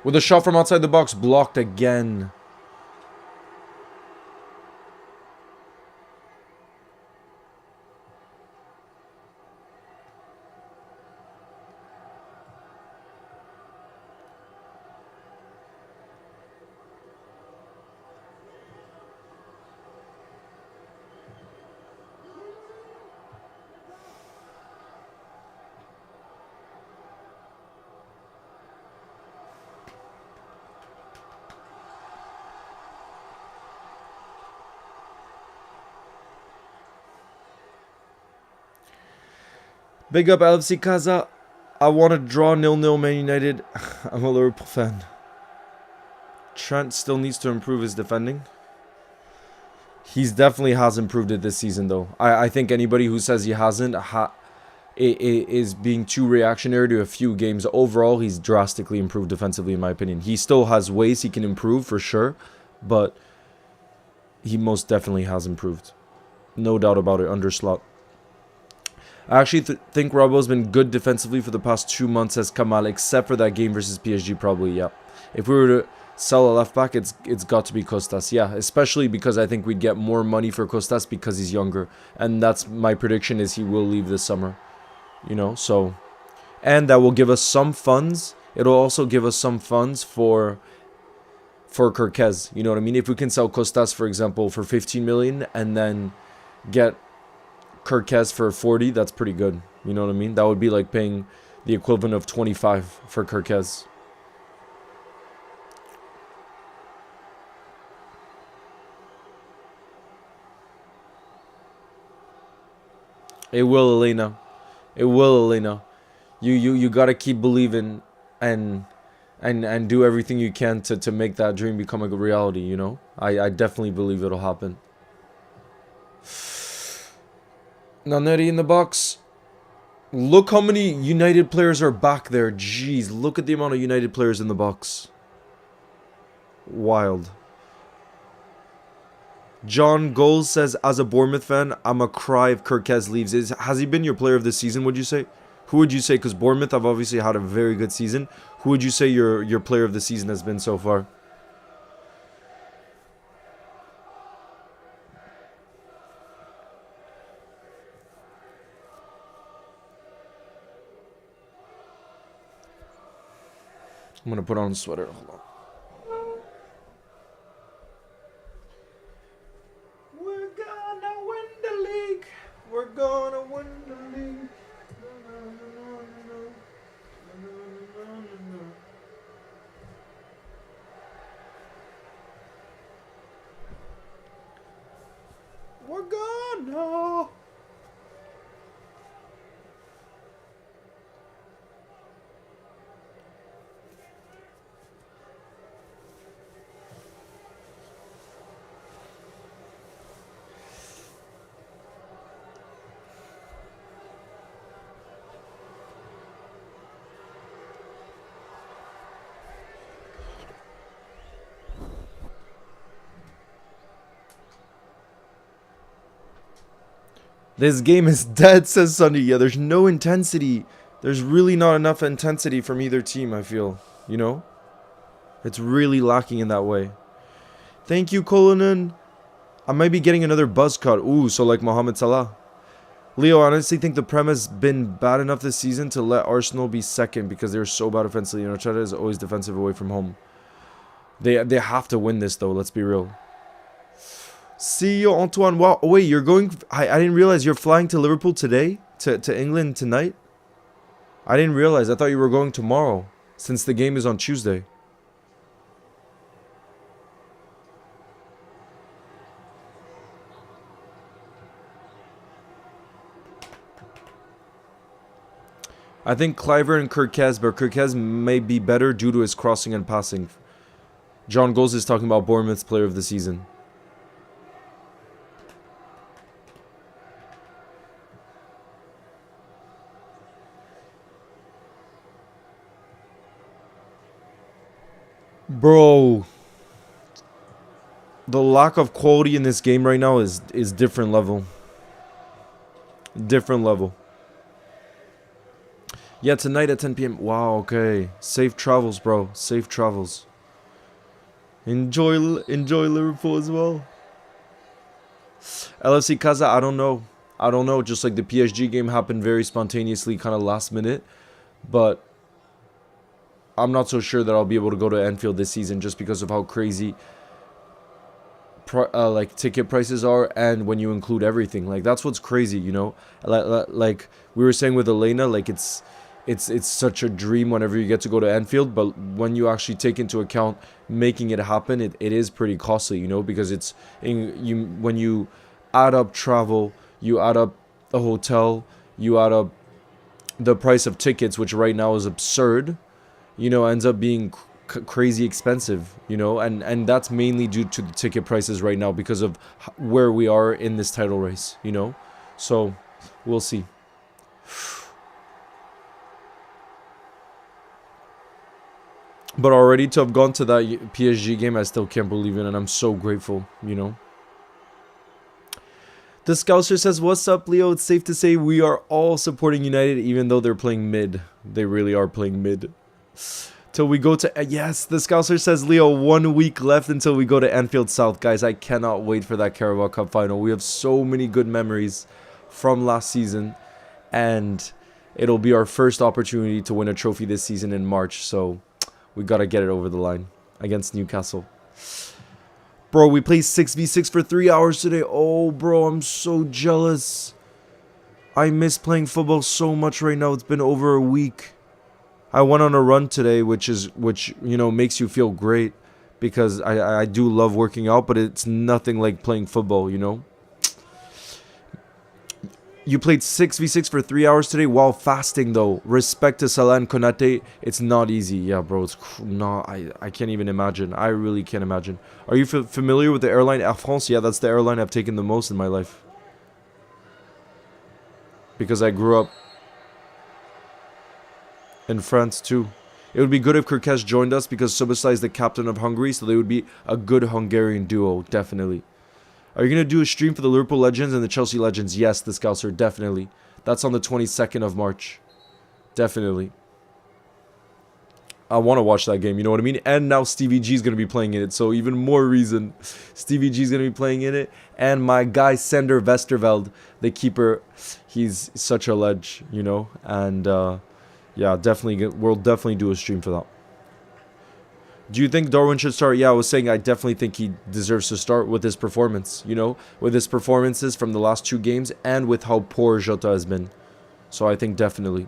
[SPEAKER 1] With a shot from outside the box, blocked again. Big up LFC Kaza. I want to draw 0-0 Man United. I'm a Liverpool fan. Trent still needs to improve his defending. He's definitely has improved it this season, though. I think anybody who says he hasn't is being too reactionary to a few games. Overall, he's drastically improved defensively, in my opinion. He still has ways he can improve, for sure. But he most definitely has improved. No doubt about it, under Slot. I actually think Robbo's been good defensively for the past 2 months as Kamal, except for that game versus PSG, probably, yeah. If we were to sell a left back, it's got to be Costas, yeah. Especially because I think we'd get more money for Costas because he's younger. And that's my prediction, is he will leave this summer. You know, so... And that will give us some funds. It'll also give us some funds for Kirkez, you know what I mean? If we can sell Costas, for example, for 15 million and then get Kirkez for 40, that's pretty good. You know what I mean? That would be like paying the equivalent of 25 for Kirkez. It will, Elena. It will, Elena. You gotta keep believing and do everything you can to make that dream become a reality, you know? I definitely believe it'll happen. Naneri in the box. Look how many United players are back there. Jeez, look at the amount of United players in the box. Wild. John Goals says, as a Bournemouth fan, I'm a cry if Kirkez leaves. Has he been your player of the season, would you say? Who would you say? Because Bournemouth have obviously had a very good season. Who would you say your player of the season has been so far? I'm going to put on a sweater. Hold on. We're gonna win the league. We're gonna win the league. We're gonna. This game is dead, says Sunday. Yeah, there's no intensity. There's really not enough intensity from either team, I feel. You know? It's really lacking in that way. Thank you, Colonin. I might be getting another buzz cut. Ooh, so like Mohamed Salah. Leo, I honestly think the Prem has been bad enough this season to let Arsenal be second because they're so bad offensively. You know, Chelsea is always defensive away from home. They have to win this though. Let's be real. See you, Antoine. Wow. Oh, wait, you're going. I didn't realize you're flying to Liverpool today, to England tonight. I didn't realize. I thought you were going tomorrow, since the game is on Tuesday. I think Cliver and Kirkez, but Kirkez may be better due to his crossing and passing. John Goals is talking about Bournemouth's player of the season. Bro, the lack of quality in this game right now is different level. Different level. Yeah, tonight at 10 p.m. Wow, okay. Safe travels, bro. Safe travels. Enjoy Liverpool as well. LFC Casa, I don't know. I don't know. Just like the PSG game happened very spontaneously, kind of last minute. But I'm not so sure that I'll be able to go to Anfield this season just because of how crazy like ticket prices are, and when you include everything, like that's what's crazy, you know. Like we were saying with Elena, like it's such a dream whenever you get to go to Anfield, but when you actually take into account making it happen, it is pretty costly, you know, because it's when you add up travel, you add up the hotel, you add up the price of tickets, which right now is absurd, you know, ends up being crazy expensive, you know, and that's mainly due to the ticket prices right now because of where we are in this title race, you know. So we'll see. But already to have gone to that PSG game, I still can't believe it, and I'm so grateful, you know. The Scouser says, what's up, Leo? It's safe to say we are all supporting United, even though they're playing mid. They really are playing mid. Till we go to... yes, the Scouser says, Leo, 1 week left until we go to Anfield South. Guys, I cannot wait for that Carabao Cup final. We have so many good memories from last season, and it'll be our first opportunity to win a trophy this season in March, so we gotta get it over the line against Newcastle. Bro, we played 6v6 for 3 hours today. Oh, bro, I'm so jealous. I miss playing football so much right now. It's been over a week. I went on a run today, which you know makes you feel great, because I do love working out, but it's nothing like playing football, you know. You played 6v6 for 3 hours today while fasting, though. Respect to Salah and Konate. It's not easy. Yeah, bro. It's not. I can't even imagine. I really can't imagine. Are you familiar with the airline Air France? Yeah, that's the airline I've taken the most in my life. Because I grew up in France, too. It would be good if Kirkesh joined us because Subasai is the captain of Hungary, so they would be a good Hungarian duo, definitely. Are you going to do a stream for the Liverpool Legends and the Chelsea Legends? Yes, the Scouser, definitely. That's on the 22nd of March. Definitely. I want to watch that game, you know what I mean? And now Stevie G is going to be playing in it, so even more reason Stevie G is going to be playing in it. And my guy, Sander Westerveld, the keeper, he's such a ledge, you know? And yeah, definitely, we'll definitely do a stream for that. Do you think Darwin should start? Yeah, I was saying I definitely think he deserves to start with his performance, you know, with his performances from the last 2 games and with how poor Jota has been. So I think definitely.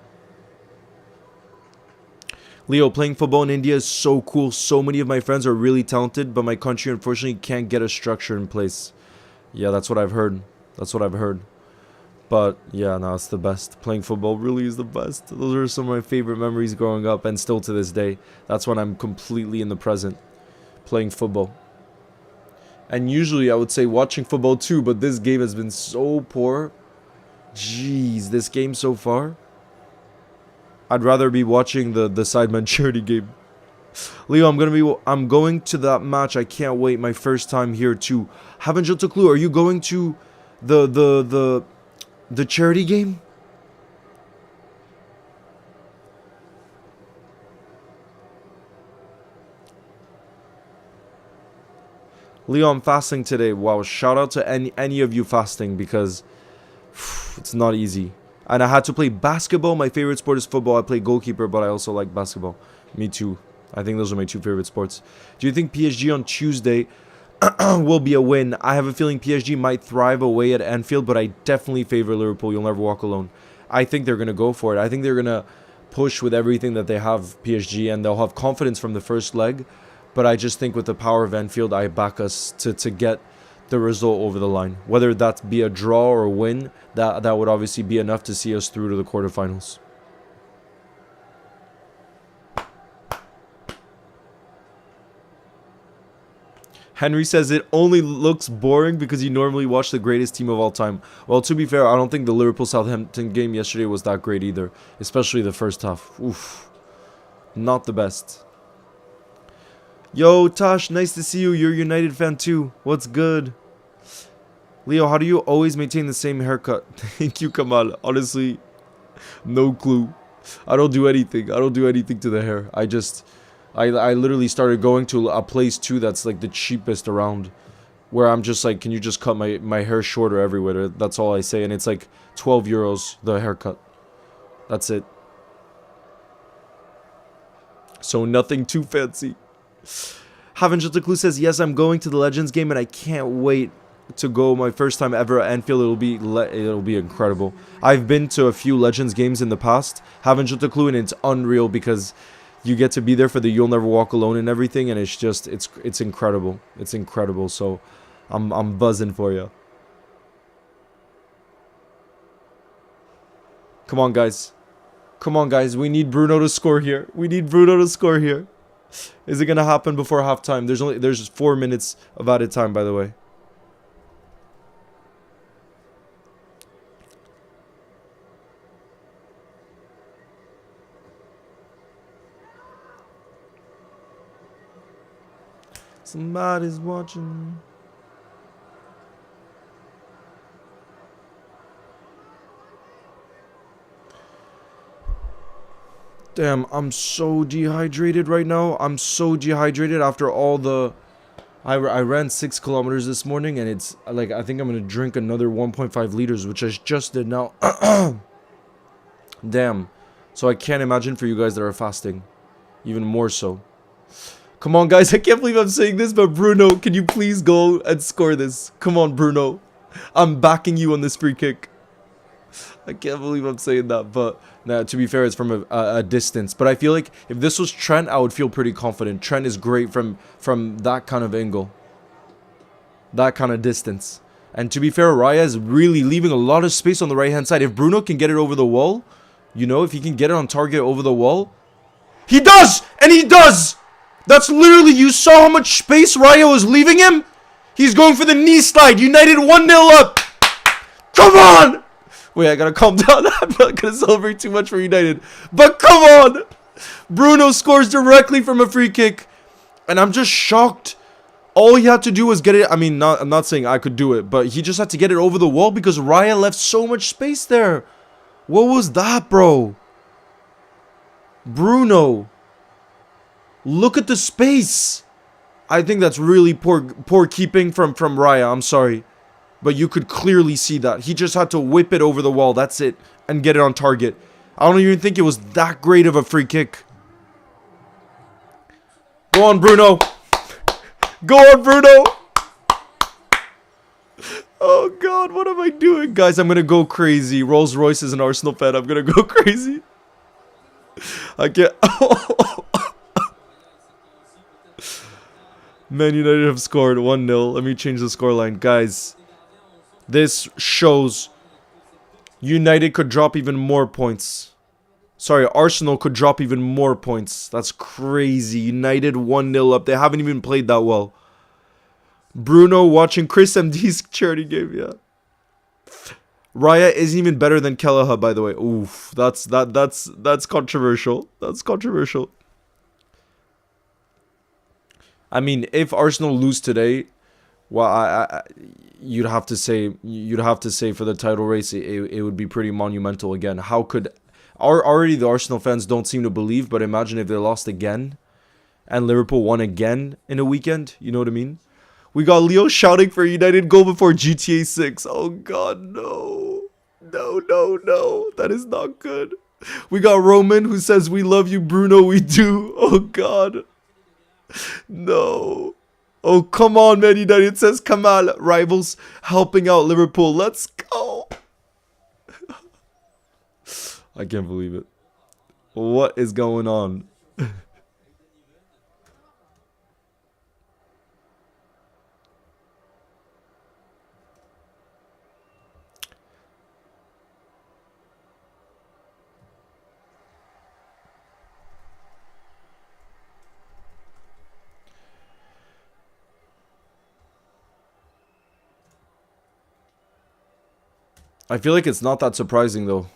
[SPEAKER 1] Leo, playing football in India is so cool. So many of my friends are really talented, but my country unfortunately can't get a structure in place. Yeah, that's what I've heard. That's what I've heard. But yeah, no, it's the best. Playing football really is the best. Those are some of my favorite memories growing up, and still to this day. That's when I'm completely in the present, playing football. And usually I would say watching football too, but this game has been so poor. Jeez, this game so far. I'd rather be watching the Sidemen charity game. Leo, I'm going to that match. I can't wait. My first time here too. Haven't you a clue? Are you going to the charity game? Leo, I'm fasting today. Wow, shout out to any of you fasting because it's not easy. And I had to play basketball. My favorite sport is football. I play goalkeeper, but I also like basketball. Me too. I think those are my two favorite sports. Do you think PSG on Tuesday will be a win? I have a feeling PSG might thrive away at Anfield, but I definitely favor Liverpool. You'll never walk alone. I think they're going to go for it. I think they're going to push with everything that they have, PSG, and they'll have confidence from the first leg. But I just think with the power of Anfield, I back us to get the result over the line. Whether that be a draw or a win, that would obviously be enough to see us through to the quarterfinals. Henry says it only looks boring because you normally watch the greatest team of all time. Well, to be fair, I don't think the Liverpool-Southampton game yesterday was that great either. Especially the first half. Oof. Not the best. Yo, Tosh, nice to see you. You're a United fan too. What's good? Leo, how do you always maintain the same haircut? Thank you, Kamal. Honestly, no clue. I don't do anything. I don't do anything to the hair. I literally started going to a place too that's like the cheapest around. Where I'm just like, can you just cut my hair shorter everywhere? That's all I say. And it's like 12 euros, the haircut. That's it. So nothing too fancy. Clue says, yes, I'm going to the Legends game and I can't wait to go. My first time ever at Anfield. It'll be incredible. I've been to a few Legends games in the past. Clue, and it's unreal because you get to be there for the You'll Never Walk Alone and everything, and it's just it's incredible. It's incredible. So I'm buzzing for you. Come on, guys. Come on, guys. We need Bruno to score here. We need Bruno to score here. Is it gonna happen before halftime? There's 4 minutes of added time, by the way. Somebody's watching. Damn, I'm so dehydrated right now. I'm so dehydrated after all the... I ran 6 kilometers this morning, and it's like, I think I'm going to drink another 1.5 liters, which I just did now. Damn. So I can't imagine for you guys that are fasting. Even more so. Come on, guys. I can't believe I'm saying this, but Bruno, can you please go and score this? Come on, Bruno. I'm backing you on this free kick. I can't believe I'm saying that, but nah, to be fair, it's from a distance. But I feel like if this was Trent, I would feel pretty confident. Trent is great from that kind of angle. That kind of distance. And to be fair, Raya is really leaving a lot of space on the right-hand side. If Bruno can get it over the wall, you know, if he can get it on target over the wall. He does! And he does! That's literally, you saw how much space Raya was leaving him? He's going for the knee slide. United 1-0 up. Come on! Wait, I gotta calm down. I'm not gonna celebrate too much for United. But come on! Bruno scores directly from a free kick. And I'm just shocked. All he had to do was get it. I mean, I'm not saying I could do it, but he just had to get it over the wall because Raya left so much space there. What was that, bro? Bruno. Look at the space. I think that's really poor keeping from Raya. I'm sorry. But you could clearly see that. He just had to whip it over the wall. That's it. And get it on target. I don't even think it was that great of a free kick. Go on, Bruno. Go on, Bruno. Oh, God. What am I doing? Guys, I'm going to go crazy. Rolls Royce is an Arsenal fan. I'm going to go crazy. I can't. Man United have scored 1-0. Let me change the scoreline. Guys, this shows United could drop even more points. Sorry, Arsenal could drop even more points. That's crazy. United 1-0 up. They haven't even played that well. Bruno watching Chris MD's charity game, yeah. Raya isn't even better than Kelleher, by the way. Oof, that's controversial. That's controversial. I mean, if Arsenal lose today, well, you'd have to say for the title race, it would be pretty monumental again. How could already the Arsenal fans don't seem to believe, but imagine if they lost again, and Liverpool won again in a weekend. You know what I mean? We got Leo shouting for a United goal before GTA 6. Oh, God, no. No, no, no. That is not good. We got Roman who says, we love you, Bruno, we do. Oh, God. No. Oh, come on, Man United says Kamal. Rivals helping out Liverpool. Let's go. I can't believe it. What is going on? I feel like it's not that surprising, though.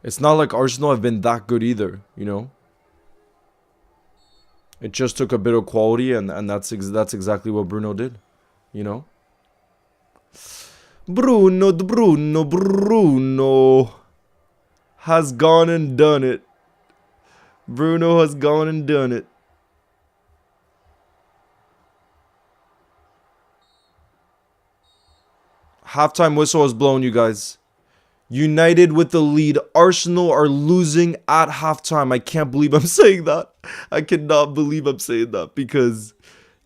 [SPEAKER 1] It's not like Arsenal have been that good either, you know? It just took a bit of quality, and that's exactly what Bruno did, you know? Bruno has gone and done it. Bruno has gone and done it. Halftime whistle has blown, you guys. United with the lead. Arsenal are losing at halftime. I can't believe I'm saying that. I cannot believe I'm saying that because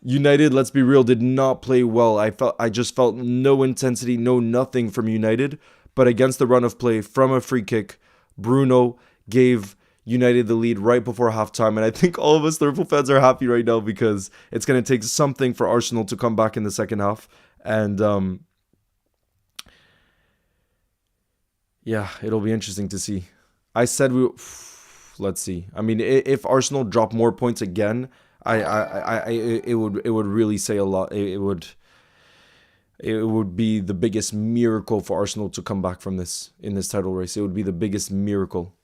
[SPEAKER 1] United, let's be real, did not play well. I just felt no intensity, no nothing from United. But against the run of play from a free kick, Bruno gave United the lead right before halftime. And I think all of us Liverpool fans are happy right now because it's going to take something for Arsenal to come back in the second half. And yeah, it'll be interesting to see. I said let's see. I mean, if Arsenal drop more points again, it would really say a lot. It would be the biggest miracle for Arsenal to come back from this in this title race. It would be the biggest miracle.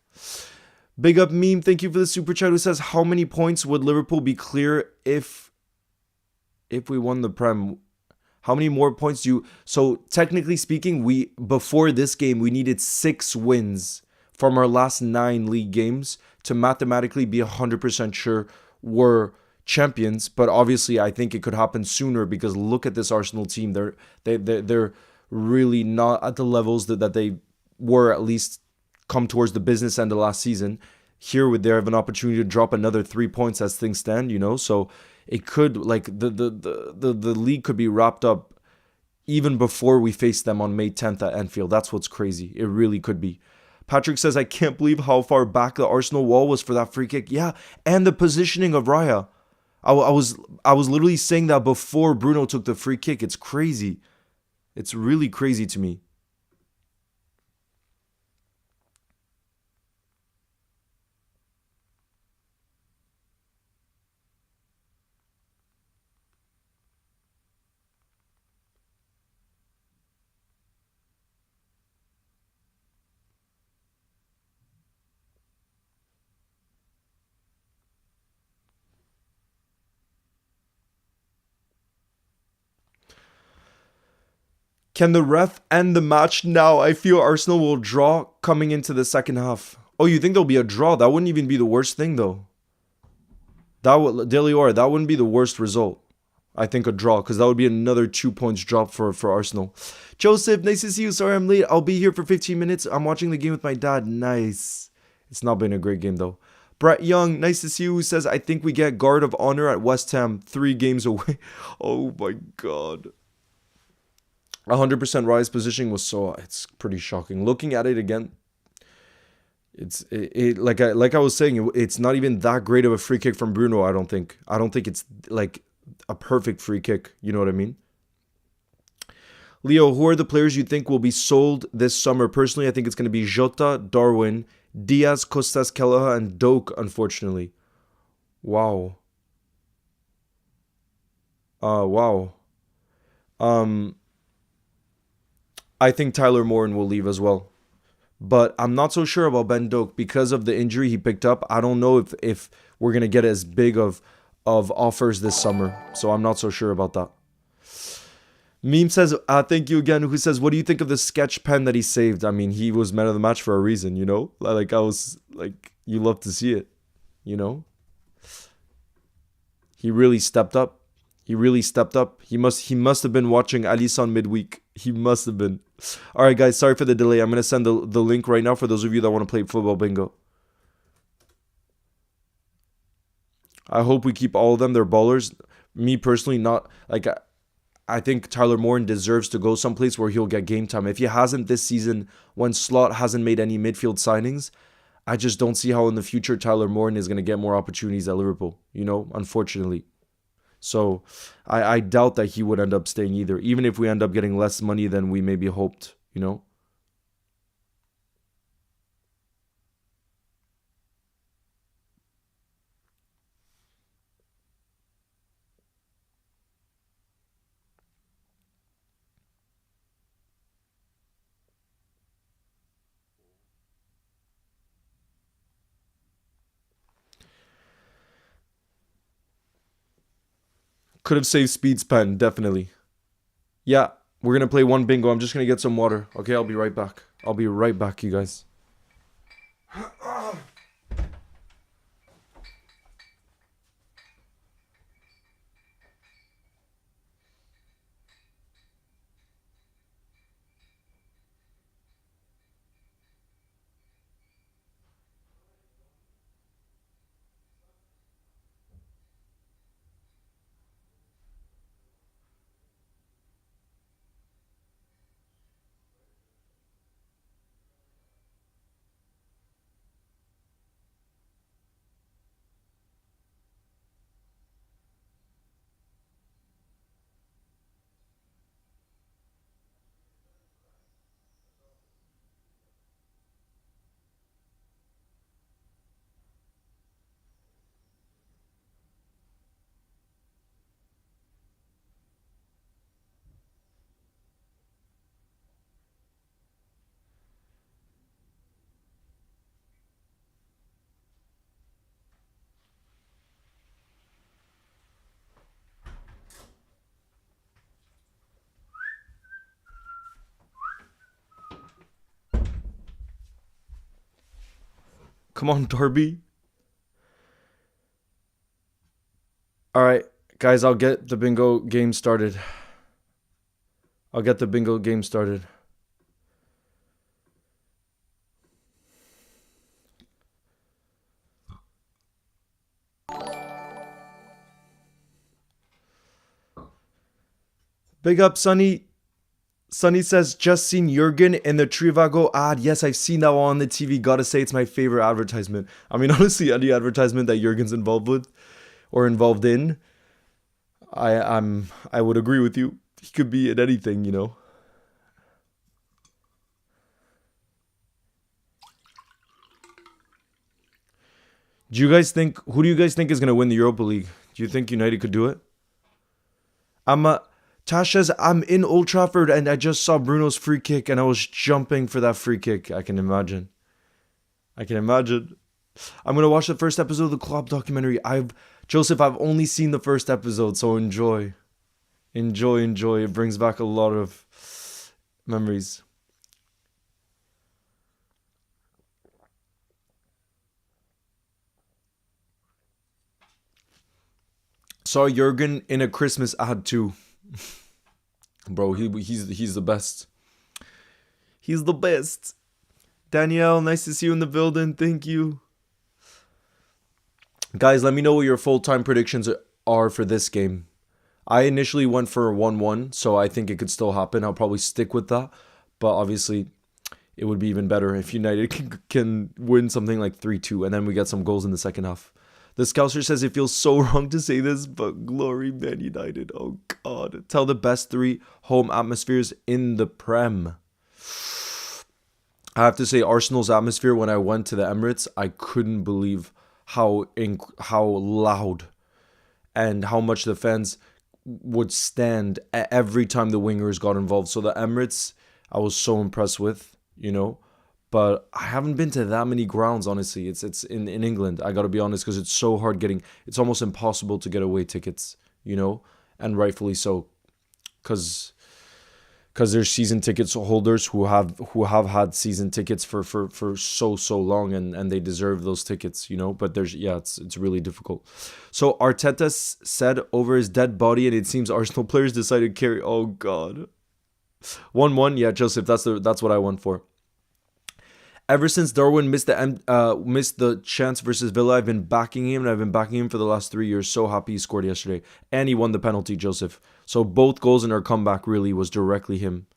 [SPEAKER 1] Big up meme. Thank you for the super chat. Who says how many points would Liverpool be clear if we won the Prem? How many more points do you... So, technically speaking, before this game, we needed 6 wins from our last 9 league games to mathematically be 100% sure we're champions. But obviously, I think it could happen sooner because look at this Arsenal team. They're really not at the levels that they were at least come towards the business end of last season. Here, they have an opportunity to drop another 3 points as things stand, you know? So... it could, like, the league could be wrapped up even before we face them on May 10th at Anfield. That's what's crazy. It really could be. Patrick says, I can't believe how far back the Arsenal wall was for that free kick. Yeah, and the positioning of Raya. I was literally saying that before Bruno took the free kick. It's crazy. It's really crazy to me. Can the ref end the match now? I feel Arsenal will draw coming into the second half. Oh, you think there'll be a draw? That wouldn't even be the worst thing, though. That wouldn't be the worst result. I think a draw, because that would be another 2 points drop for Arsenal. Joseph, nice to see you. Sorry I'm late. I'll be here for 15 minutes. I'm watching the game with my dad. Nice. It's not been a great game, though. Brett Young, nice to see you, who says, I think we get guard of honor at West Ham 3 games away. Oh, my God. 100% Rise positioning was it's pretty shocking. Looking at it again, like I was saying, it's not even that great of a free kick from Bruno. I don't think it's like a perfect free kick. You know what I mean? Leo, who are the players you think will be sold this summer? Personally, I think it's going to be Jota, Darwin, Diaz, Costas, Kelleher, and Doak. Unfortunately, wow. Wow. I think Tyler Morin will leave as well. But I'm not so sure about Ben Doak because of the injury he picked up. I don't know if we're going to get as big of offers this summer. So I'm not so sure about that. Meme says, thank you again, who says, what do you think of the sketch pen that he saved? I mean, he was man of the match for a reason, you know? Like, I was, like, you love to see it, you know? He really stepped up. He really stepped up. He must have been watching Alisson midweek. He must have been. All right, guys. Sorry for the delay. I'm gonna send the link right now for those of you that want to play football bingo. I hope we keep all of them. They're ballers. Me personally, not like I think Tyler Morton deserves to go someplace where he'll get game time. If he hasn't this season, when Slot hasn't made any midfield signings, I just don't see how in the future Tyler Morton is going to get more opportunities at Liverpool, unfortunately. So I doubt that he would end up staying either, even if we end up getting less money than we maybe hoped. Could have saved Speed's pen, definitely. Yeah, we're going to play one bingo. I'm just going to get some water. Okay, I'll be right back. I'll be right back, you guys. Come on, Darby. All right, guys, I'll get the bingo game started. Big up, Sonny. Sonny says, just seen Jurgen in the Trivago ad. Yes, I've seen that one on the TV. Gotta say, it's my favorite advertisement. I mean, honestly, any advertisement that Jurgen's involved with or involved in, I would agree with you. He could be in anything. Who do you guys think is gonna win the Europa League? Do you think United could do it? I'm Tasha's, I'm in Old Trafford and I just saw Bruno's free kick and I was jumping for that free kick. I can imagine. I'm gonna watch the first episode of the Klopp documentary. I've only seen the first episode, so enjoy. Enjoy. It brings back a lot of memories. Saw Jurgen in a Christmas ad too. Bro, he's the best. He's the best. Danielle, nice to see you in the building. Thank you. Guys, let me know what your full-time predictions are for this game. I initially went for a 1-1, so I think it could still happen. I'll probably stick with that. But obviously, it would be even better if United can win something like 3-2, and then we get some goals in the second half. The Scouser says it feels so wrong to say this, but glory Man United. Oh, God. Tell the best 3 home atmospheres in the Prem. I have to say, Arsenal's atmosphere when I went to the Emirates, I couldn't believe how loud and how much the fans would stand every time the wingers got involved. So the Emirates, I was so impressed with. But I haven't been to that many grounds, honestly. It's in England, I gotta be honest, because it's so hard it's almost impossible to get away tickets, and rightfully so. Because because there's season tickets holders who have had season tickets for so long, and they deserve those tickets, you know. But there's it's really difficult. So Arteta said over his dead body, and it seems Arsenal players decided to carry. Oh God, 1-1. Yeah, Joseph, that's what I went for. Ever since Darwin missed the chance versus Villa, I've been backing him, and I've been backing him for the last 3 years. So happy he scored yesterday. And he won the penalty, Joseph. So both goals in our comeback really was directly him.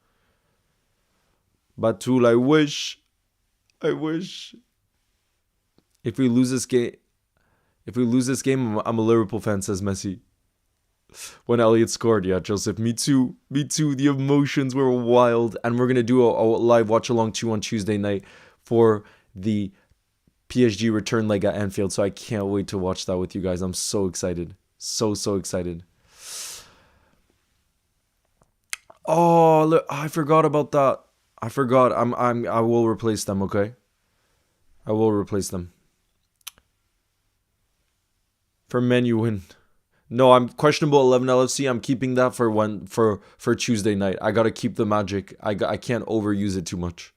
[SPEAKER 1] Batul, I wish. If we lose this game, I'm a Liverpool fan, says Messi. When Elliot scored, yeah, Joseph, me too. The emotions were wild. And we're going to do a live watch along too on Tuesday night for the PSG return leg at Anfield. So I can't wait to watch that with you guys. I'm so excited. So excited. Oh, look, I forgot about that. I forgot. I will replace them, okay? I will replace them. For menu win. No, I'm questionable 11 LFC. I'm keeping that for Tuesday night. I gotta keep the magic. I can't overuse it too much.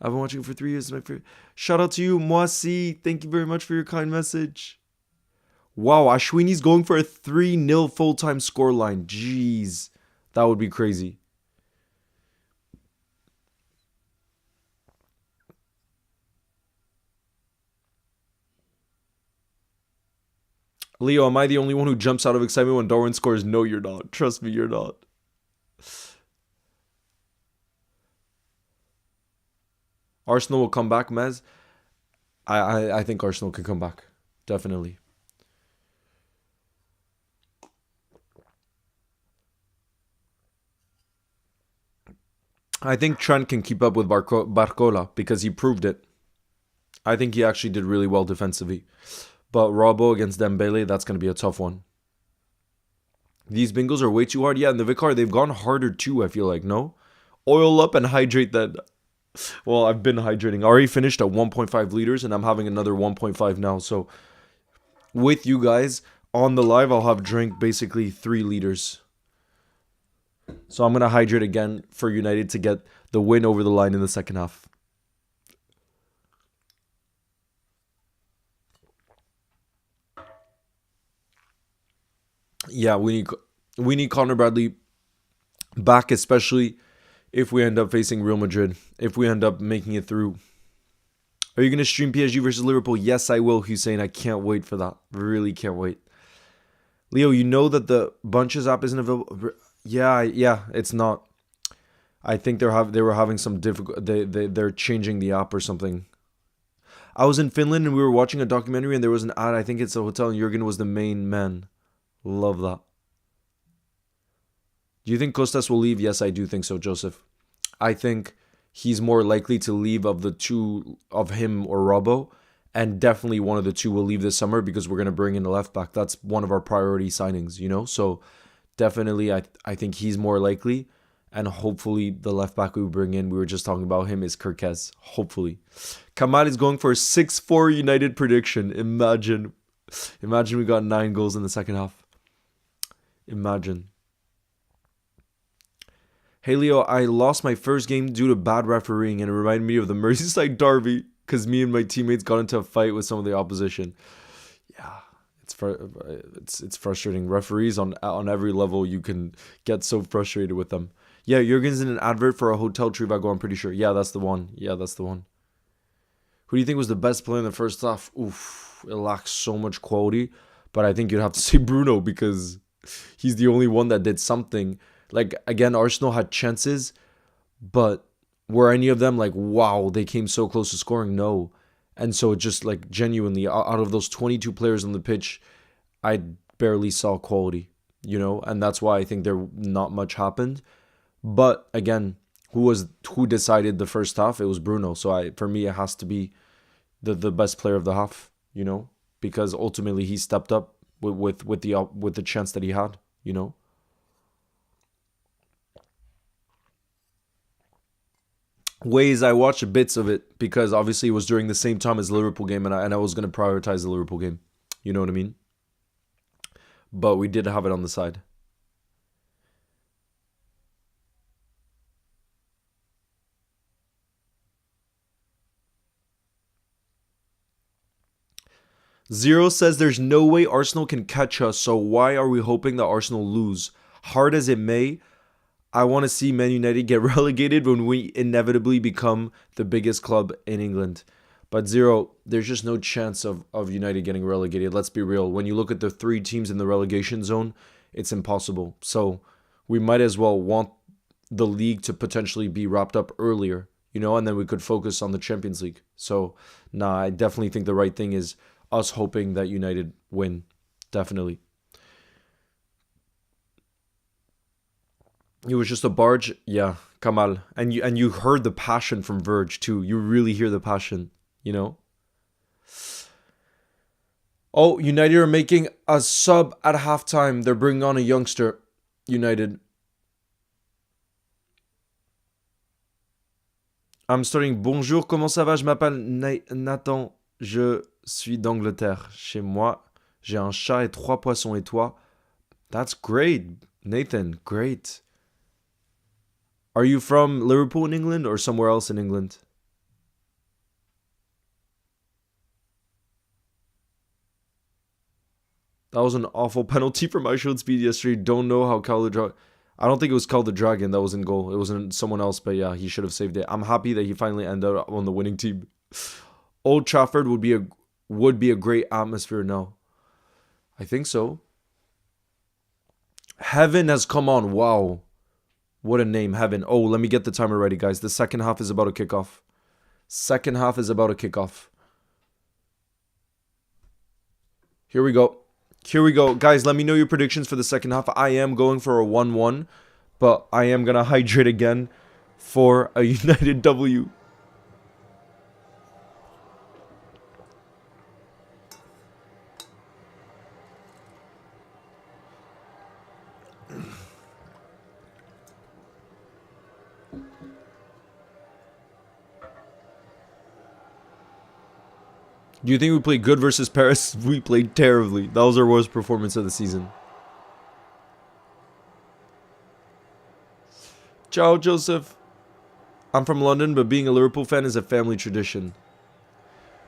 [SPEAKER 1] I've been watching it for 3 years. My favorite. Shout out to you, Moisi. Thank you very much for your kind message. Wow, Ashwini's going for a 3-0 full-time scoreline. Jeez, that would be crazy. Leo, am I the only one who jumps out of excitement when Darwin scores? No, you're not. Trust me, you're not. Arsenal will come back, Mez. I think Arsenal can come back. Definitely. I think Trent can keep up with Barcola because he proved it. I think he actually did really well defensively. But Robbo against Dembele, that's going to be a tough one. These bingos are way too hard. Yeah, and the Vicar, they've gone harder too, I feel like, no? Oil up and hydrate then. Well, I've been hydrating. I already finished at 1.5 liters, and I'm having another 1.5 now. So, with you guys, on the live, I'll have drank basically 3 liters. So, I'm going to hydrate again for United to get the win over the line in the second half. Yeah, we need Connor Bradley back, especially if we end up facing Real Madrid, if we end up making it through. Are you going to stream PSG versus Liverpool? Yes, I will, Hussein. I can't wait for that. Really can't wait. Leo, you know that the Bunches app isn't available? Yeah, it's not. I think they were having some difficult. They're changing the app or something. I was in Finland and we were watching a documentary and there was an ad. I think it's a hotel and Jurgen was the main man. Love that. Do you think Kostas will leave? Yes, I do think so, Joseph. I think he's more likely to leave of the two, of him or Robbo. And definitely one of the two will leave this summer because we're going to bring in a left back. That's one of our priority signings, you know? So definitely I think he's more likely. And hopefully the left back we bring in, we were just talking about him, is Kirkez. Hopefully. Kamal is going for a 6-4 United prediction. Imagine we got 9 goals in the second half. Imagine. Hey Leo, I lost my first game due to bad refereeing and it reminded me of the Merseyside derby because me and my teammates got into a fight with some of the opposition. Yeah, it's frustrating. Referees on every level, you can get so frustrated with them. Yeah, Jurgen's in an advert for a Hotel Trivago, I'm pretty sure. Yeah, that's the one. Who do you think was the best player in the first half? Oof, it lacks so much quality. But I think you'd have to say Bruno because he's the only one that did something. Like, again, Arsenal had chances, but were any of them like, wow, they came so close to scoring? No. And so it just, like, genuinely, out of those 22 players on the pitch, I barely saw quality, you know? And that's why I think there not much happened. But, again, who decided the first half? It was Bruno. So, for me, it has to be the best player of the half, you know? Because ultimately he stepped up with the chance that he had, you know? Ways I watched bits of it because obviously it was during the same time as the Liverpool game and I was going to prioritize the Liverpool game. You know what I mean? But we did have it on the side. Zero says there's no way Arsenal can catch us, so why are we hoping that Arsenal lose? Hard as it may, I want to see Man United get relegated when we inevitably become the biggest club in England. But Zero, there's just no chance of United getting relegated. Let's be real. When you look at the 3 teams in the relegation zone, it's impossible. So we might as well want the league to potentially be wrapped up earlier, and then we could focus on the Champions League. So, I definitely think the right thing is us hoping that United win. Definitely. It was just a barge. Yeah, Kamal. And you heard the passion from Verge too. You really hear the passion, Oh, United are making a sub at halftime. They're bringing on a youngster. United. I'm starting. Bonjour, comment ça va? Je m'appelle Nathan. Je suis d'Angleterre. Chez moi, j'ai un chat et 3 poissons. Et toi? That's great, Nathan. Great. Are you from Liverpool in England or somewhere else in England? That was an awful penalty for my showed speed yesterday. Don't know how I don't think it was called the Dragon that was in goal. It wasn't someone else, but yeah, he should have saved it. I'm happy that he finally ended up on the winning team. Old Trafford would be a great atmosphere now. I think so. Heaven has come on. Wow. What a name, Heaven. Oh, let me get the timer ready, guys. The second half is about to kick off. Second half is about to kick off. Here we go. Guys, let me know your predictions for the second half. I am going for a 1-1, but I am going to hydrate again for a United W. Do you think we played good versus Paris? We played terribly. That was our worst performance of the season. Ciao, Joseph. I'm from London, but being a Liverpool fan is a family tradition.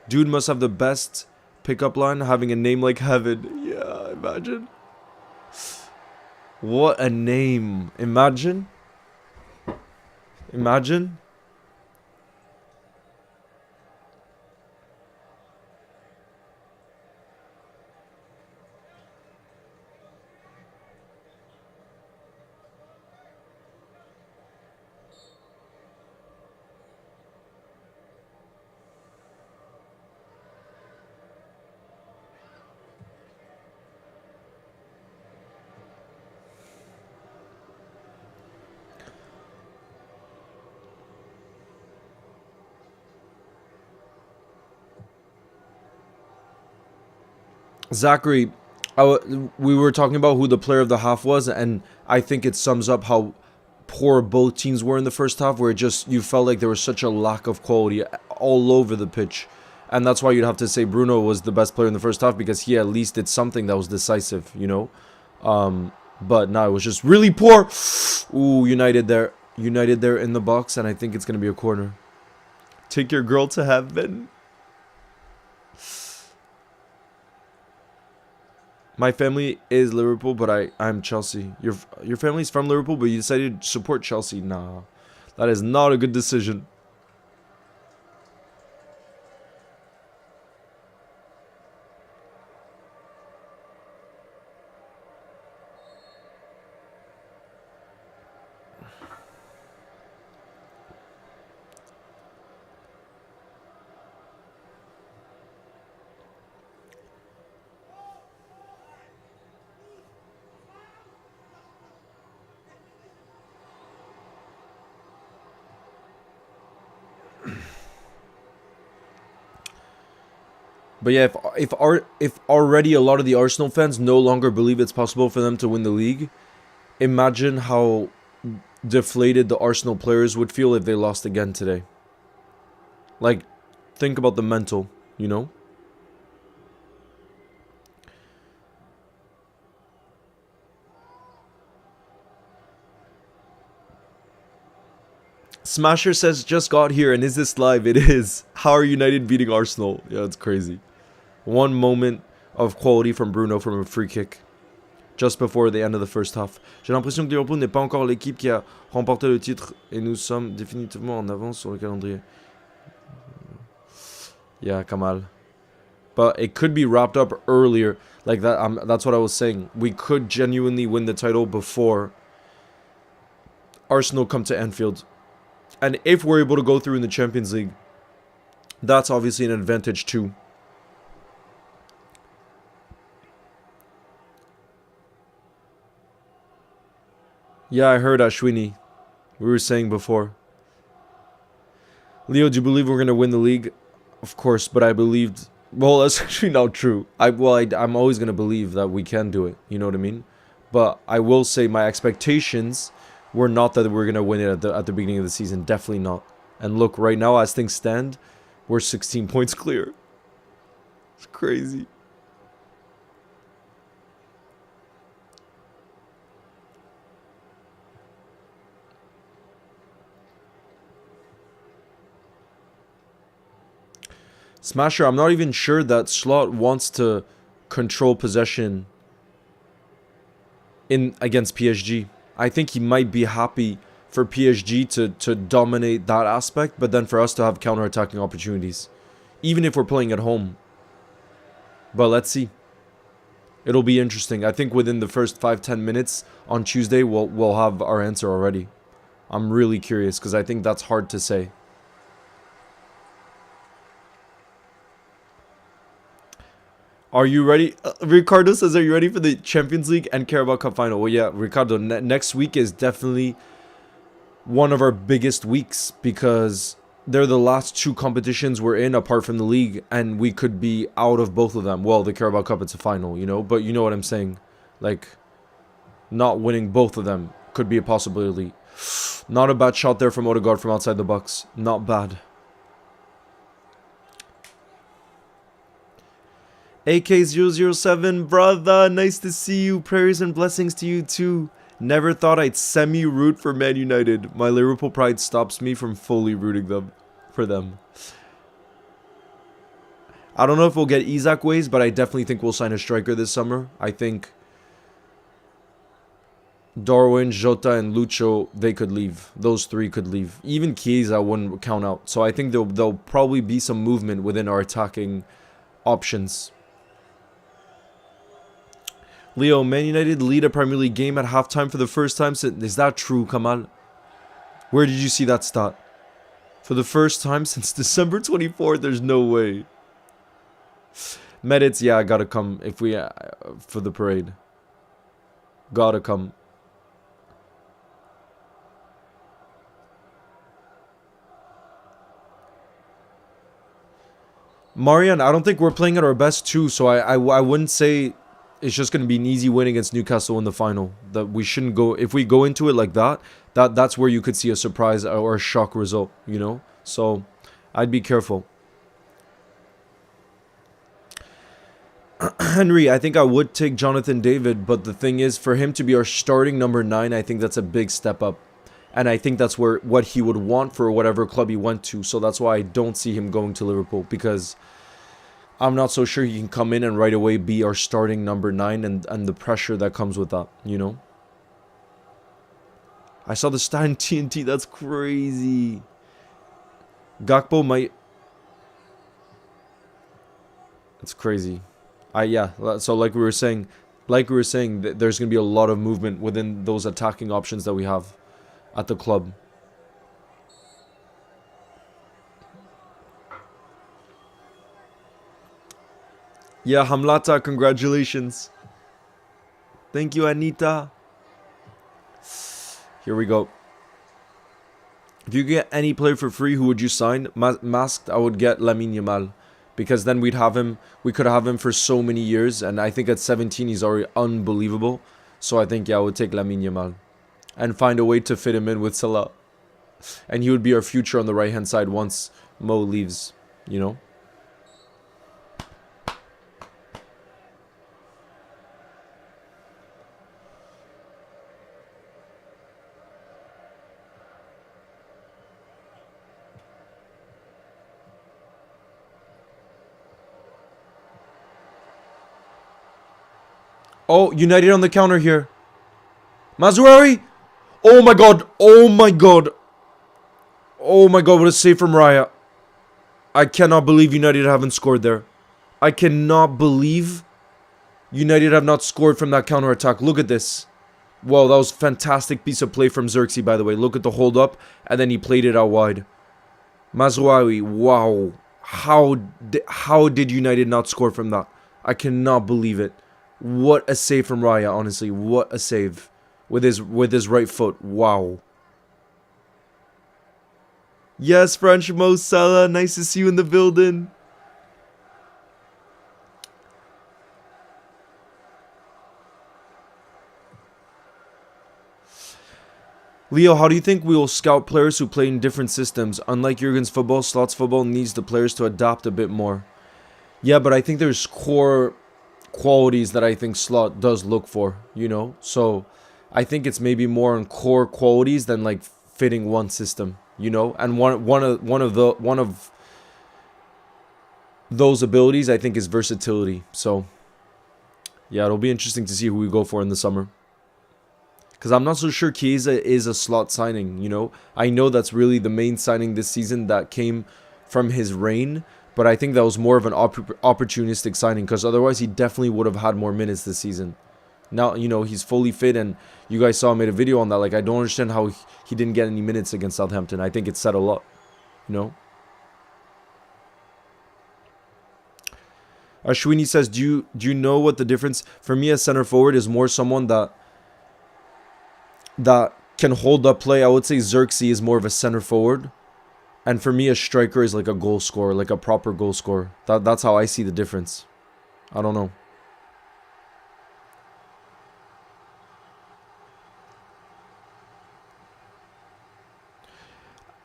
[SPEAKER 1] Dude must have the best pickup line, having a name like Heaven. Yeah, imagine. What a name. Imagine. Zachary, we were talking about who the player of the half was, and I think it sums up how poor both teams were in the first half, where you felt like there was such a lack of quality all over the pitch. And that's why you'd have to say Bruno was the best player in the first half, because he at least did something that was decisive, But no, it was just really poor. Ooh, United there in the box, and I think it's going to be a corner. Take your girl to heaven. My family is Liverpool, but I'm Chelsea. Your family's from Liverpool, but you decided to support Chelsea. Nah, that is not a good decision. But yeah, if already a lot of the Arsenal fans no longer believe it's possible for them to win the league, imagine how deflated the Arsenal players would feel if they lost again today. Like, think about the mental, Smasher says, just got here, and is this live? It is. How are United beating Arsenal? Yeah, it's crazy. One moment of quality from Bruno from a free kick just before the end of the first half. J'ai l'impression que Liverpool n'est pas encore l'équipe qui a remporté le titre et nous sommes définitivement en avance sur le calendrier. Yeah, Kamal. But it could be wrapped up earlier. Like that. That's what I was saying. We could genuinely win the title before Arsenal come to Anfield. And if we're able to go through in the Champions League, that's obviously an advantage too. Yeah, I heard Ashwini. We were saying before. Leo, do you believe we're going to win the league? Of course, but I believed... Well, that's actually not true. I'm always going to believe that we can do it. You know what I mean? But I will say my expectations were not that we're going to win it at the beginning of the season. Definitely not. And look, right now, as things stand, we're 16 points clear. It's crazy. Smasher, I'm not even sure that Slot wants to control possession against PSG. I think he might be happy for PSG to dominate that aspect, but then for us to have counter-attacking opportunities, even if we're playing at home. But let's see. It'll be interesting. I think within the first 5-10 minutes on Tuesday, we'll have our answer already. I'm really curious because I think that's hard to say. Are you ready? Ricardo says, are you ready for the Champions League and Carabao Cup final? Well, yeah, Ricardo, next week is definitely one of our biggest weeks because they're the last two competitions we're in apart from the league, and we could be out of both of them. Well, the Carabao Cup, it's a final, you know, but you know what I'm saying. Like, not winning both of them could be a possibility. Not a bad shot there from Odegaard from outside the box. Not bad. AK007, brother, nice to see you. Prayers and blessings to you too. Never thought I'd semi-root for Man United. My Liverpool pride stops me from fully rooting for them. I don't know if we'll get Isak ways, but I definitely think we'll sign a striker this summer. I think Darwin, Jota, and Lucho, they could leave. Those three could leave. Even Chiesa wouldn't count out. So I think there'll probably be some movement within our attacking options. Leo, Man United lead a Premier League game at halftime for the first time since... Is that true, Kamal? Where did you see that stat? For the first time since December 24th, there's no way. Medits, yeah, gotta come if we... for the parade. Gotta come. Marian, I don't think we're playing at our best too, so I wouldn't say... It's just going to be an easy win against Newcastle in the final. That we shouldn't go... If we go into it like that's where you could see a surprise or a shock result, you know? So, I'd be careful. Henry, I think I would take Jonathan David, but the thing is, for him to be our starting number 9, I think that's a big step up. And I think that's what he would want for whatever club he went to. So that's why I don't see him going to Liverpool, because... I'm not so sure he can come in and right away be our starting number 9 and the pressure that comes with that, you know? I saw the stat in TNT, that's crazy. Gakpo might... It's crazy. Yeah, so like we were saying, there's going to be a lot of movement within those attacking options that we have at the club. Yeah, Hamlata, congratulations. Thank you, Anita. Here we go. If you get any player for free, who would you sign? Masked, I would get Lamine Yamal. Because then we could have him for so many years. And I think at 17, he's already unbelievable. So I think, yeah, I would take Lamine Yamal. And find a way to fit him in with Salah. And he would be our future on the right-hand side once Mo leaves, you know? Oh, United on the counter here. Mazraoui. Oh my god. Oh my god. Oh my god, what a save from Raya. I cannot believe United haven't scored there. I cannot believe United have not scored from that counter attack. Look at this. Wow, that was a fantastic piece of play from Xerxes, by the way. Look at the hold up, and then he played it out wide. Mazraoui, wow. How did United not score from that? I cannot believe it. What a save from Raya, honestly. What a save. With his right foot. Wow. Yes, French Mo Salah. Nice to see you in the building. Leo, how do you think we will scout players who play in different systems? Unlike Jurgen's football, Slots football needs the players to adapt a bit more. Yeah, but I think there's core qualities that I think Slot does look for, you know? So I think it's maybe more on core qualities than like fitting one system, you know? And one of those abilities I think is versatility. So yeah, it'll be interesting to see who we go for in the summer. Because I'm not so sure Chiesa is a Slot signing, you know? I know that's really the main signing this season that came from his reign, but I think that was more of an opportunistic signing, because otherwise he definitely would have had more minutes this season. Now, you know, he's fully fit, and you guys saw I made a video on that. Like, I don't understand how he didn't get any minutes against Southampton. I think it said a lot, you know? Ashwini says, do you know what the difference? For me, a center forward is more someone that can hold up play. I would say Xerxes is more of a center forward. And for me, a striker is like a goal scorer, like a proper goal scorer. That's how I see the difference. I don't know.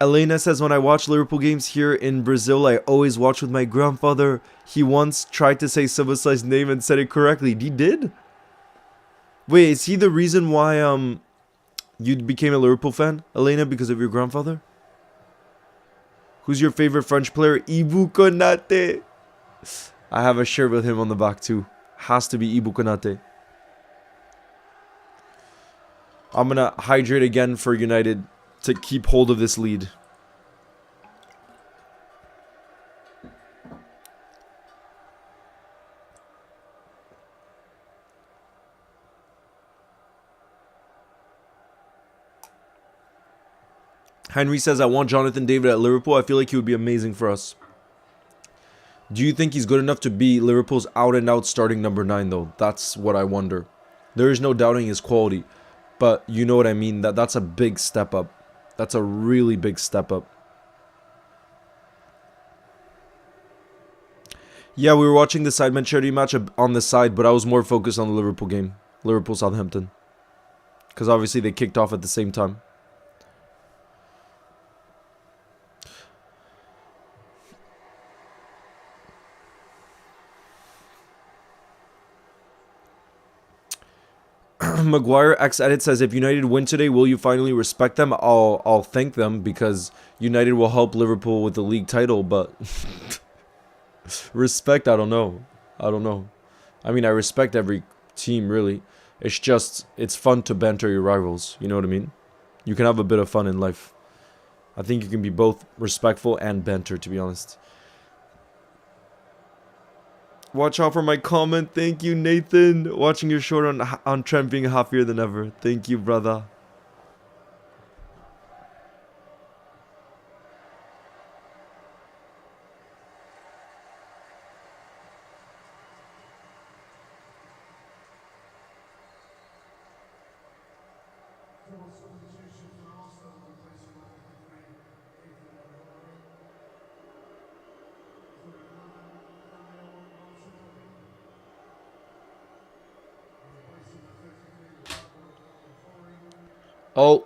[SPEAKER 1] Elena says, when I watch Liverpool games here in Brazil, I always watch with my grandfather. He once tried to say Soboslai's name and said it correctly. He did? Wait, is he the reason why you became a Liverpool fan, Elena, because of your grandfather? Who's your favorite French player? Ibou Konate. I have a shirt with him on the back too. Has to be Ibou Konate. I'm going to hydrate again for United to keep hold of this lead. Henry says, I want Jonathan David at Liverpool. I feel like he would be amazing for us. Do you think he's good enough to be Liverpool's out-and-out starting number 9, though? That's what I wonder. There is no doubting his quality. But you know what I mean? That's a big step up. That's a really big step up. Yeah, we were watching the Sidemen charity match on the side, but I was more focused on the Liverpool game. Liverpool-Southampton. Because obviously they kicked off at the same time. Maguire X Edit says, if United win today, will you finally respect them? I'll thank them, because United will help Liverpool with the league title, but respect, I don't know. I mean, I respect every team, really. It's just, it's fun to banter your rivals, you know what I mean? You can have a bit of fun in life. I think you can be both respectful and banter, to be honest. Watch out for my comment. Thank you, Nathan. Watching your short on Trent being happier than ever. Thank you, brother. Oh,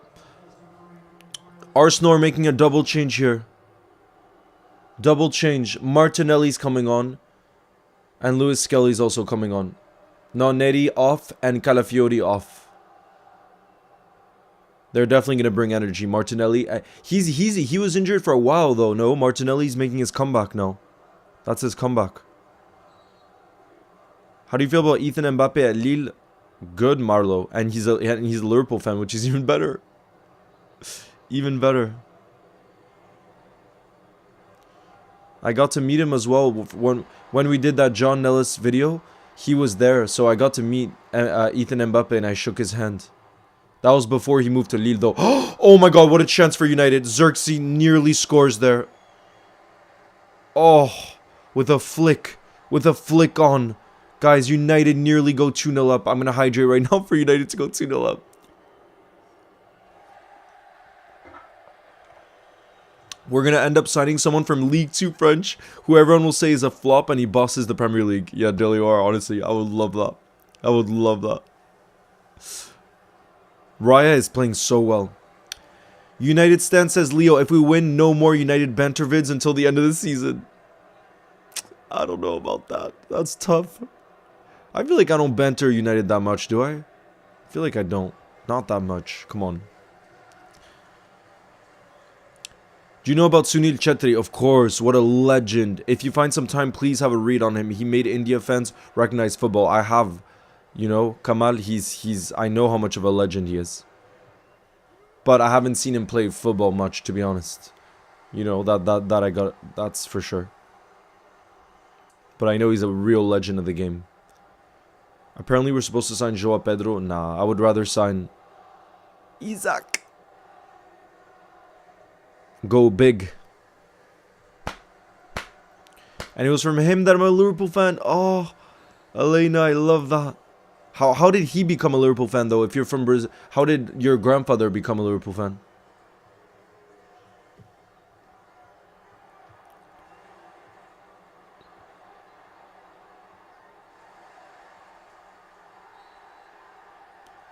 [SPEAKER 1] Arsenal are making a double change here. Double change. Martinelli's coming on. And Lewis Skelly's also coming on. Noneri off and Calafiori off. They're definitely going to bring energy. Martinelli, he was injured for a while though, no? Martinelli's making his comeback now. That's his comeback. How do you feel about Ethan Mbappe at Lille? Good, Marlo. And he's a Liverpool fan, which is even better. Even better. I got to meet him as well when we did that John Nellis video. He was there, so I got to meet Ethan Mbappe and I shook his hand. That was before he moved to Lille, though. Oh my god, what a chance for United. Xerxes nearly scores there. Oh, with a flick. With a flick on. Guys, United nearly go 2-0 up. I'm going to hydrate right now for United to go 2-0 up. We're going to end up signing someone from League 2 French, who everyone will say is a flop, and he bosses the Premier League. Yeah, Delior, honestly, I would love that. I would love that. Raya is playing so well. United Stan says, Leo, if we win, no more United banter vids until the end of the season. I don't know about that. That's tough. I feel like I don't banter United that much, do I? I feel like I don't. Not that much. Come on. Do you know about Sunil Chetri? Of course. What a legend. If you find some time, please have a read on him. He made India fans recognize football. I have. You know, Kamal, I know how much of a legend he is. But I haven't seen him play football much, to be honest. You know, that I got, that's for sure. But I know he's a real legend of the game. Apparently we're supposed to sign Joao Pedro. Nah, I would rather sign Isaac. Go big. And it was from him that I'm a Liverpool fan. Oh, Elena, I love that. How did he become a Liverpool fan, though? If you're from Brazil, how did your grandfather become a Liverpool fan?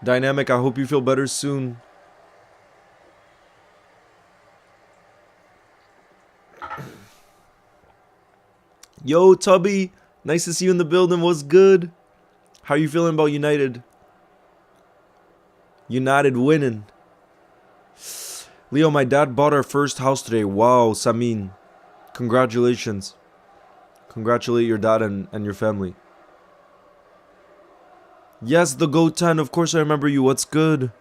[SPEAKER 1] Dynamic, I hope you feel better soon. Yo, Tubby. Nice to see you in the building. What's good? How are you feeling about United? United winning. Leo, my dad bought our first house today. Wow, Samin. Congratulations. Congratulate your dad and your family. Yes, the GOAT 10. Of course I remember you. What's good?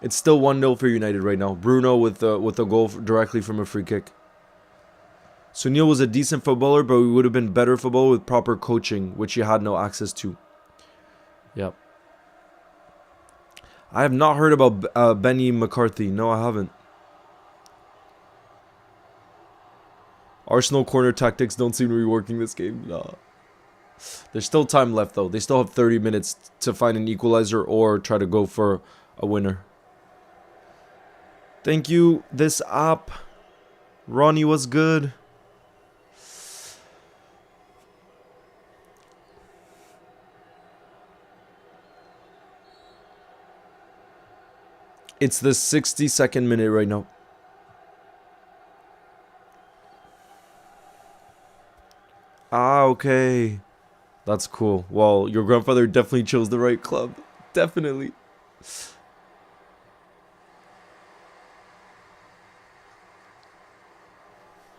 [SPEAKER 1] It's still 1-0 for United right now. Bruno with a goal directly from a free kick. Sunil was a decent footballer, but we would have been better footballer with proper coaching, which he had no access to. Yep. I have not heard about Benny McCarthy. No, I haven't. Arsenal corner tactics don't seem to be working this game. Nah. There's still time left, though. They still have 30 minutes to find an equalizer or try to go for a winner. Thank you, this app. Ronnie, what's good? It's the 62nd minute right now. Ah, okay. That's cool. Well, your grandfather definitely chose the right club. Definitely.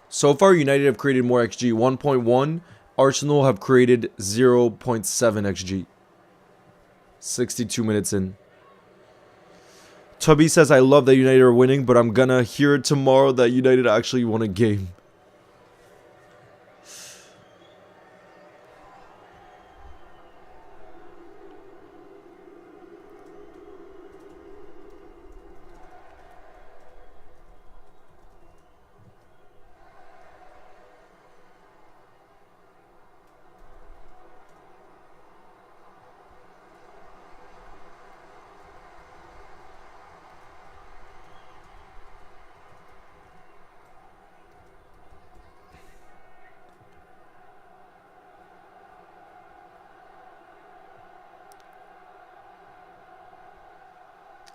[SPEAKER 1] So far, United have created more XG. 1.1. Arsenal have created 0.7 XG. 62 minutes in. Tubby says, I love that United are winning, but I'm gonna hear it tomorrow that United actually won a game.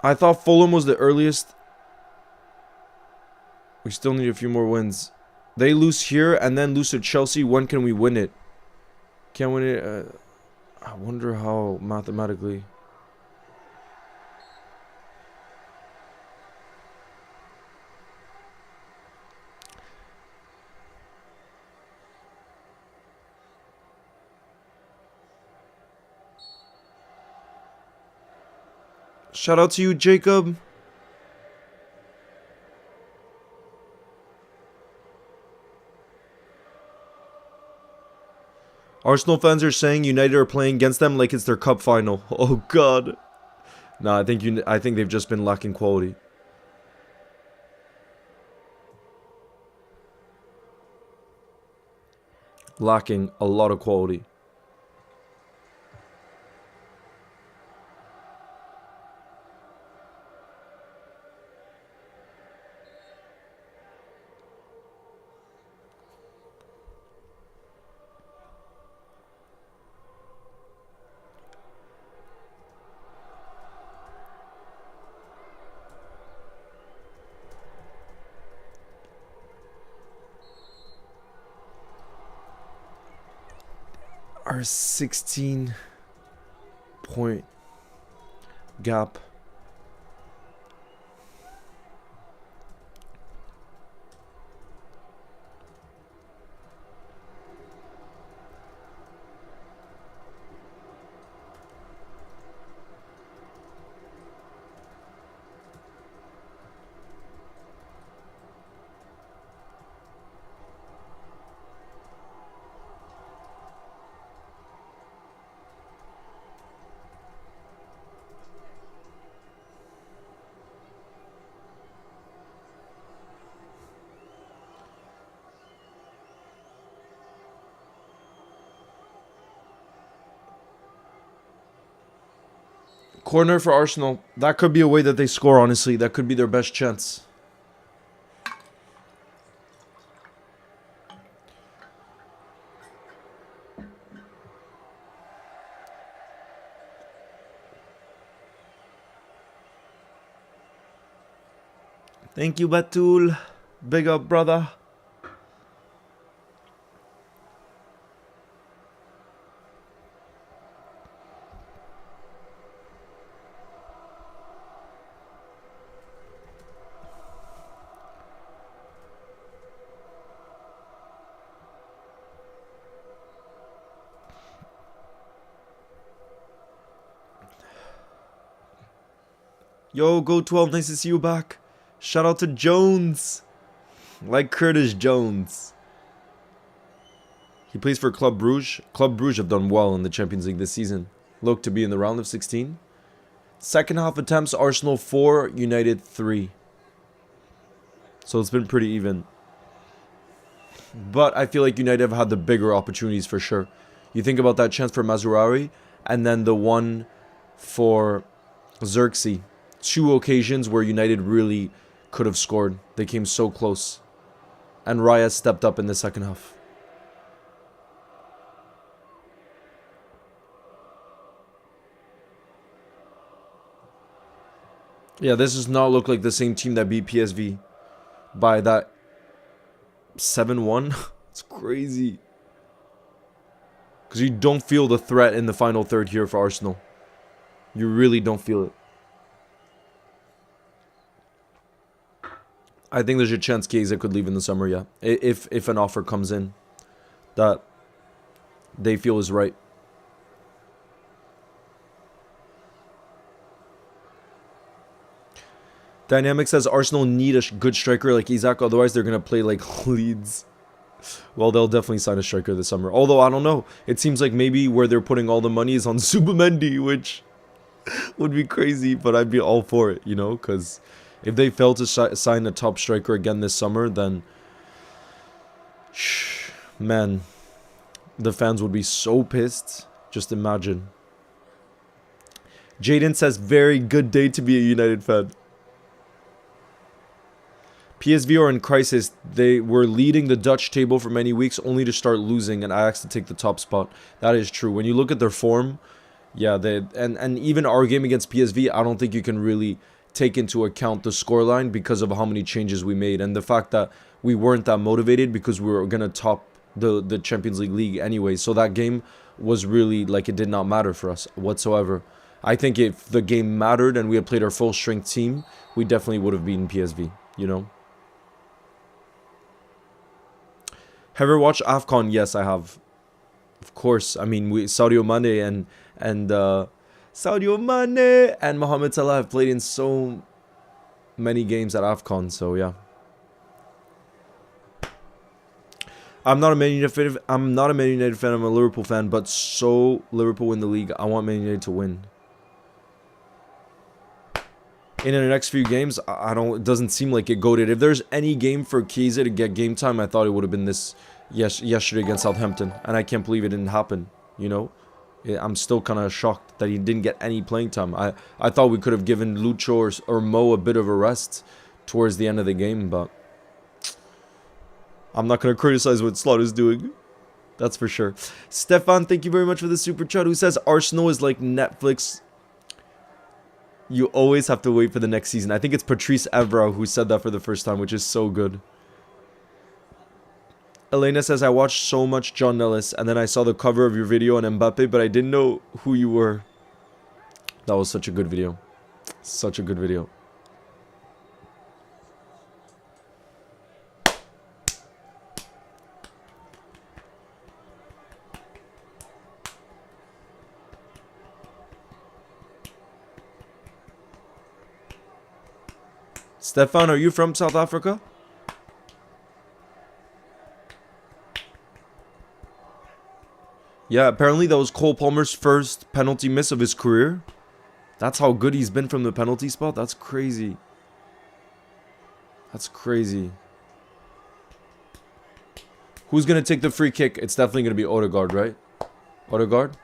[SPEAKER 1] I thought Fulham was the earliest. We still need a few more wins. They lose here and then lose to Chelsea. When can we win it? Can't win it. I wonder how mathematically. Shout out to you, Jacob. Arsenal fans are saying United are playing against them like it's their cup final. Oh God. Nah, I think they've just been lacking quality. Lacking a lot of quality. Our 16-point gap. Corner for Arsenal. That could be a way that they score, honestly. That could be their best chance. Thank you, Batul. Big up, brother. Yo, Go 12, nice to see you back. Shout out to Jones. Like Curtis Jones. He plays for Club Brugge. Club Brugge have done well in the Champions League this season. Look to be in the round of 16. Second half attempts, Arsenal 4, United 3. So it's been pretty even. But I feel like United have had the bigger opportunities for sure. You think about that chance for Mazraoui and then the one for Xerxes. Two occasions where United really could have scored. They came so close. And Raya stepped up in the second half. Yeah, this does not look like the same team that beat PSV by that 7-1. It's crazy. Because you don't feel the threat in the final third here for Arsenal. You really don't feel it. I think there's a chance Chiesa could leave in the summer, yeah. If an offer comes in that they feel is right. Dynamic says Arsenal need a good striker like Isak, otherwise they're going to play like Leeds. Well, they'll definitely sign a striker this summer. Although, I don't know. It seems like maybe where they're putting all the money is on Zubimendi, which would be crazy, but I'd be all for it, you know, because if they fail to sign a top striker again this summer, then, man, the fans would be so pissed. Just imagine. Jaden says, very good day to be a United fan. PSV are in crisis. They were leading the Dutch table for many weeks only to start losing and Ajax to take the top spot. That is true. When you look at their form, yeah, and even our game against PSV, I don't think you can really take into account the scoreline because of how many changes we made and the fact that we weren't that motivated because we were going to top the Champions League anyway. So that game was really like it did not matter for us whatsoever. I think if the game mattered and we had played our full strength team, we definitely would have beaten PSV, you know? Have you ever watched AFCON? Yes, I have. Of course. I mean, Sadio Mane and Sadio Mane and Mohamed Salah have played in so many games at AFCON, so yeah. I'm not a Man United fan. I'm not a Man United fan. I'm a Liverpool fan, but so Liverpool win the league. I want Man United to win. In the next few games, I don't. It doesn't seem like it goated. If there's any game for Chiesa to get game time, I thought it would have been this yesterday against Southampton, and I can't believe it didn't happen. You know, I'm still kind of shocked that he didn't get any playing time. I thought we could have given Lucho or Mo a bit of a rest towards the end of the game, but I'm not going to criticize what Slaughter's doing. That's for sure. Stefan, thank you very much for the super chat. Who says Arsenal is like Netflix? You always have to wait for the next season. I think it's Patrice Evra who said that for the first time, which is so good. Elena says, I watched so much John Nellis, and then I saw the cover of your video on Mbappe, but I didn't know who you were. That was such a good video. Such a good video. Stefan, are you from South Africa? Yeah, apparently that was Cole Palmer's first penalty miss of his career. That's how good he's been from the penalty spot. That's crazy. That's crazy. Who's going to take the free kick? It's definitely going to be Odegaard, right? Odegaard?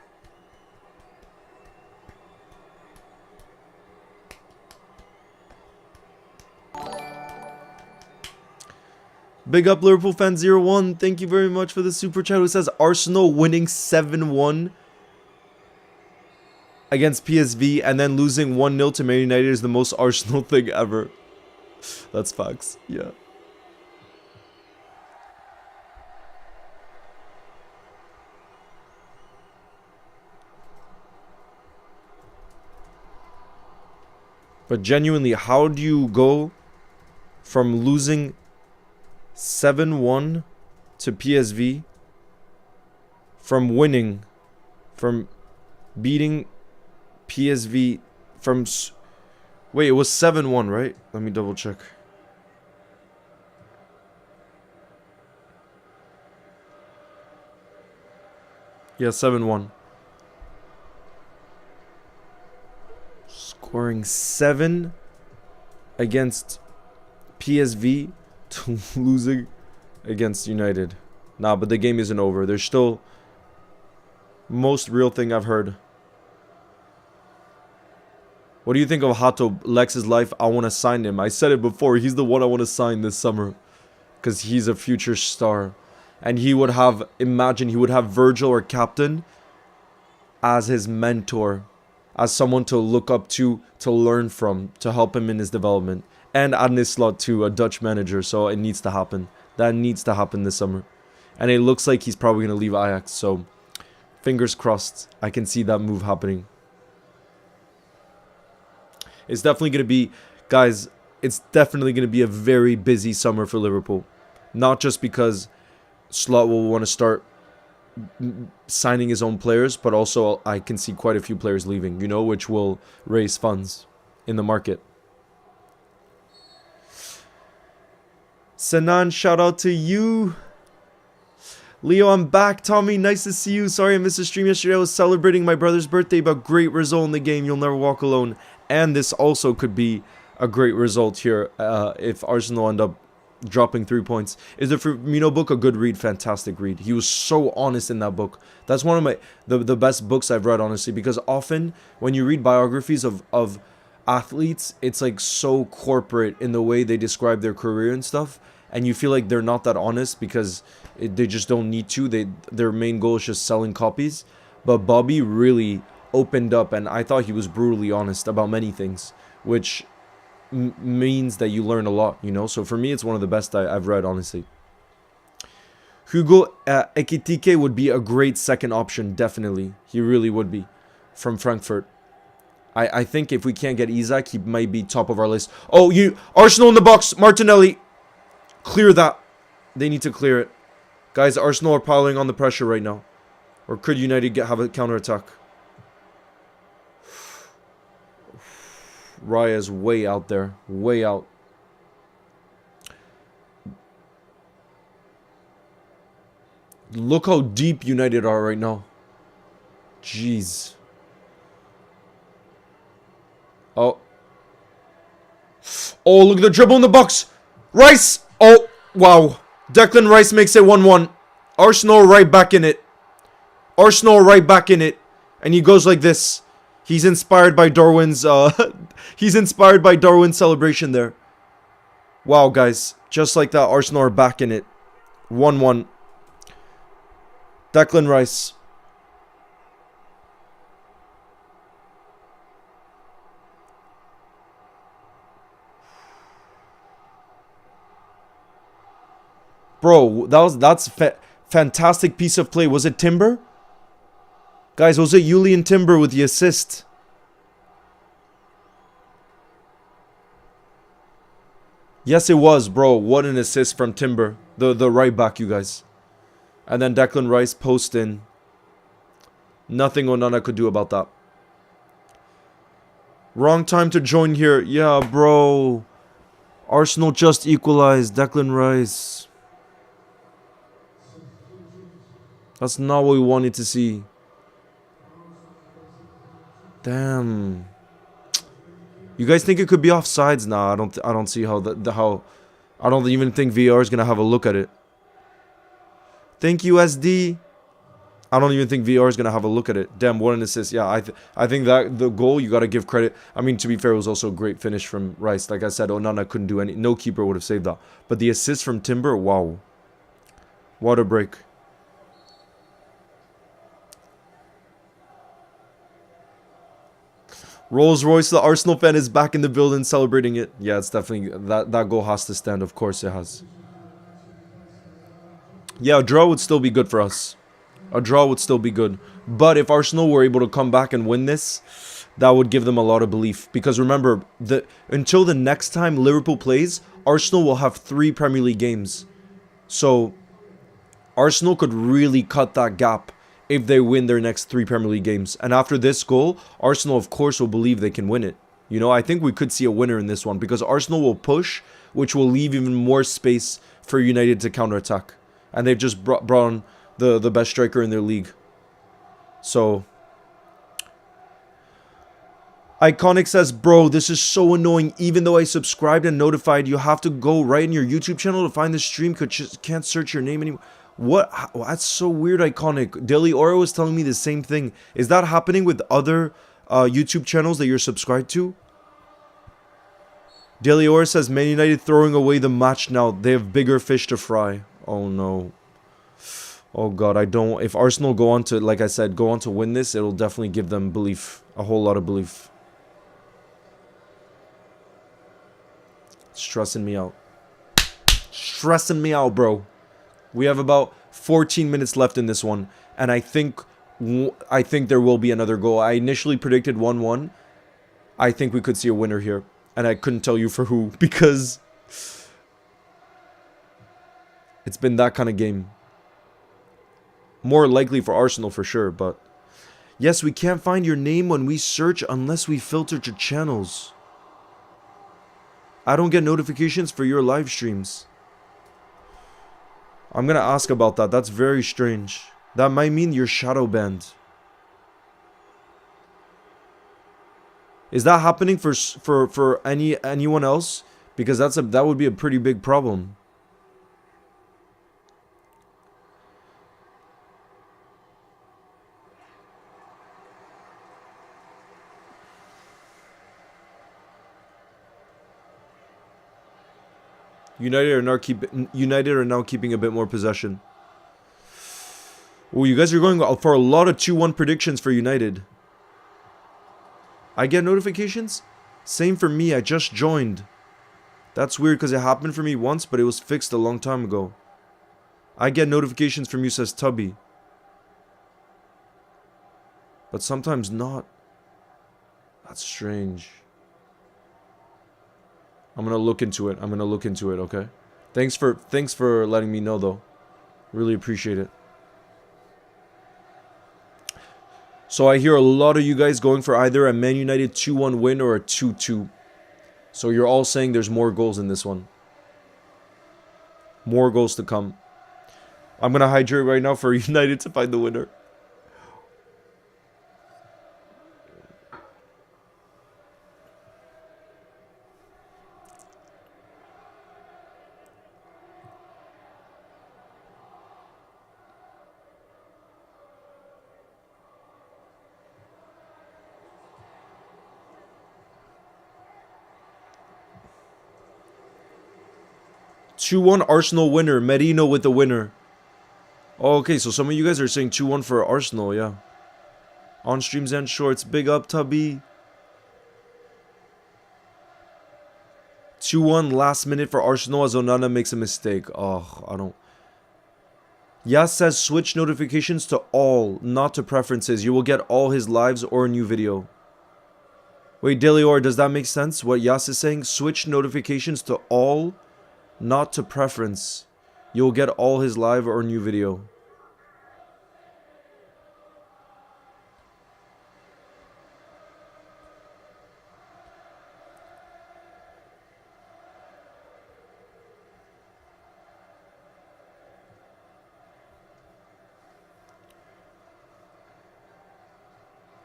[SPEAKER 1] Big up Liverpool fan 01. Thank you very much for the super chat. Who says Arsenal winning 7-1 against PSV and then losing 1-0 to Man United is the most Arsenal thing ever. That's facts. Yeah. But genuinely, how do you go from losing 7-1 to PSV, from winning, from beating PSV, from... Wait, it was 7-1, right? Let me double check. Yeah, 7-1. Scoring 7 against PSV to losing against United. Nah, but the game isn't over. There's still most real thing I've heard. What do you think of Hato, Lex's life? I want to sign him. I said it before. He's the one I want to sign this summer. Because he's a future star. And he would have, imagine he would have Virgil or Captain as his mentor. As someone to look up to learn from, to help him in his development. And Arne Slot too, a Dutch manager, so it needs to happen. That needs to happen this summer. And it looks like he's probably going to leave Ajax, so fingers crossed. I can see that move happening. It's definitely going to be, guys, it's definitely going to be a very busy summer for Liverpool. Not just because Slot will want to start signing his own players, but also I can see quite a few players leaving, you know, which will raise funds in the market. Sanan, shout out to you. Leo, I'm back. Tommy, nice to see you. Sorry I missed the stream yesterday. I was celebrating my brother's birthday, but great result in the game. You'll never walk alone. And this also could be a great result here if Arsenal end up dropping 3 points. Is the Firmino book a good read? Fantastic read. He was so honest in that book. That's one of the best books I've read, honestly, because often when you read biographies of athletes, it's like so corporate in the way they describe their career and stuff, and you feel like they're not that honest because they just don't need to. Their main goal is just selling copies. But Bobby really opened up, and I thought he was brutally honest about many things, which means that you learn a lot, you know. So for me, it's one of the best I've read, honestly. Hugo Ekitike would be a great second option, definitely. He really would be, from Frankfurt. I think if we can't get Isak, he might be top of our list. Oh, Arsenal in the box. Martinelli. Clear that. They need to clear it. Guys, Arsenal are piling on the pressure right now. Or could United have a counter-attack? Raya's way out there. Way out. Look how deep United are right now. Jeez. Oh. Oh, look at the dribble in the box. Rice. Oh, wow. Declan Rice makes it 1-1. Arsenal right back in it. Arsenal right back in it. And he goes like this. He's inspired by Darwin's he's inspired by Darwin's celebration there. Wow, guys. Just like that, Arsenal are back in it. 1-1. Declan Rice. Bro, that's fantastic piece of play. Was it Timber? Guys, was it Julian Timber with the assist? Yes, it was, bro. What an assist from Timber. The right back, you guys. And then Declan Rice post in. Nothing Onana could do about that. Wrong time to join here. Yeah, bro. Arsenal just equalized. Declan Rice. That's not what we wanted to see. Damn. You guys think it could be offsides? Nah, I don't see how I don't even think VR is gonna have a look at it. Thank you, SD. I don't even think VR is gonna have a look at it. Damn, what an assist. Yeah, I think that the goal, you gotta give credit. I mean, to be fair, it was also a great finish from Rice. Like I said, Onana couldn't do any. No keeper would have saved that. But the assist from Timber, wow. What a break. Rolls Royce, the Arsenal fan, is back in the building celebrating it. Yeah, it's definitely that goal has to stand. Of course it has. Yeah, a draw would still be good for us. A draw would still be good. But if Arsenal were able to come back and win this, that would give them a lot of belief. Because remember, until the next time Liverpool plays, Arsenal will have 3 Premier League games. So, Arsenal could really cut that gap if they win their next 3 Premier League games. And after this goal, Arsenal, of course, will believe they can win it. You know, I think we could see a winner in this one. Because Arsenal will push, which will leave even more space for United to counterattack. And they've just brought on the best striker in their league. So, Iconic says, bro, this is so annoying. Even though I subscribed and notified, you have to go right in your YouTube channel to find the stream. Can't search your name anymore. What? That's so weird, Iconic. Daily Oro is telling me the same thing. Is that happening with other YouTube channels that you're subscribed to? Daily Oro says, Man United throwing away the match now. They have bigger fish to fry. Oh, no. Oh, God, I don't... If Arsenal go on to, like I said, go on to win this, it'll definitely give them belief. A whole lot of belief. Stressing me out. Stressing me out, bro. We have about 14 minutes left in this one. And I think there will be another goal. I initially predicted 1-1. I think we could see a winner here. And I couldn't tell you for who. Because it's been that kind of game. More likely for Arsenal for sure. But yes, we can't find your name when we search unless we filter to channels. I don't get notifications for your live streams. I'm going to ask about that. That's very strange. That might mean you're shadow banned. Is that happening for anyone else? Because that would be a pretty big problem. United are now keeping a bit more possession. Oh, you guys are going for a lot of 2-1 predictions for United. I get notifications? Same for me, I just joined. That's weird because it happened for me once, but it was fixed a long time ago. I get notifications from you, says Tubby. But sometimes not. That's strange. I'm going to look into it. Okay? Thanks for letting me know, though. Really appreciate it. So I hear a lot of you guys going for either a Man United 2-1 win or a 2-2. So you're all saying there's more goals in this one. More goals to come. I'm going to hydrate right now for United to find the winner. (2-1) Arsenal winner. Merino with the winner. Oh, okay, so some of you guys are saying 2-1 for Arsenal, yeah. On streams and shorts. Big up, Tubby. 2-1 last minute for Arsenal as Onana makes a mistake. Oh, I don't... Yas says switch notifications to all, not to preferences. You will get all his lives or a new video. Wait, Delior, does that make sense? What Yas is saying? Switch notifications to all, not to preference. You'll get all his live or new video.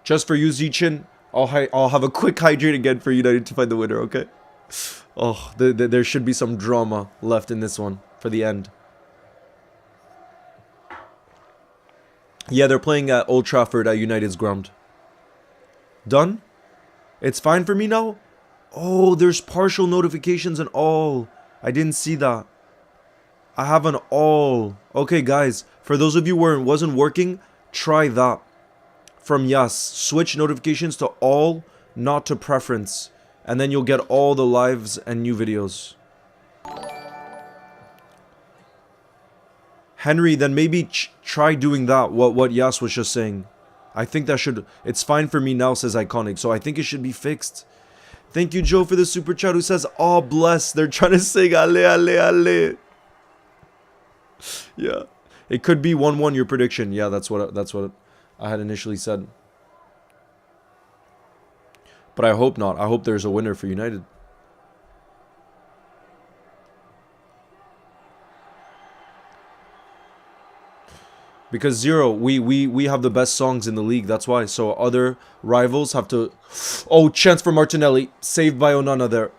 [SPEAKER 1] Just for you, Zichin, I'll have a quick hydrate again for United to find the winner, okay? Oh, there should be some drama left in this one for the end. Yeah, they're playing at Old Trafford at United's ground. Done? It's fine for me now? Oh, there's partial notifications and all. I didn't see that. I have an all. Okay, guys, for those of you where it wasn't working, try that. From Yas, switch notifications to all, not to preference. And then you'll get all the lives and new videos. Henry, then maybe try doing that, what Yas was just saying. I think that should... It's fine for me now, says Iconic. So I think it should be fixed. Thank you, Joe, for the super chat who says, oh, bless. They're trying to sing, ale, ale, ale. Yeah. It could be 1-1, your prediction. Yeah, that's what I had initially said. But I hope not. I hope there's a winner for United. Because Zero, we have the best songs in the league. That's why. So other rivals have to... Oh, chance for Martinelli. Saved by Onana there.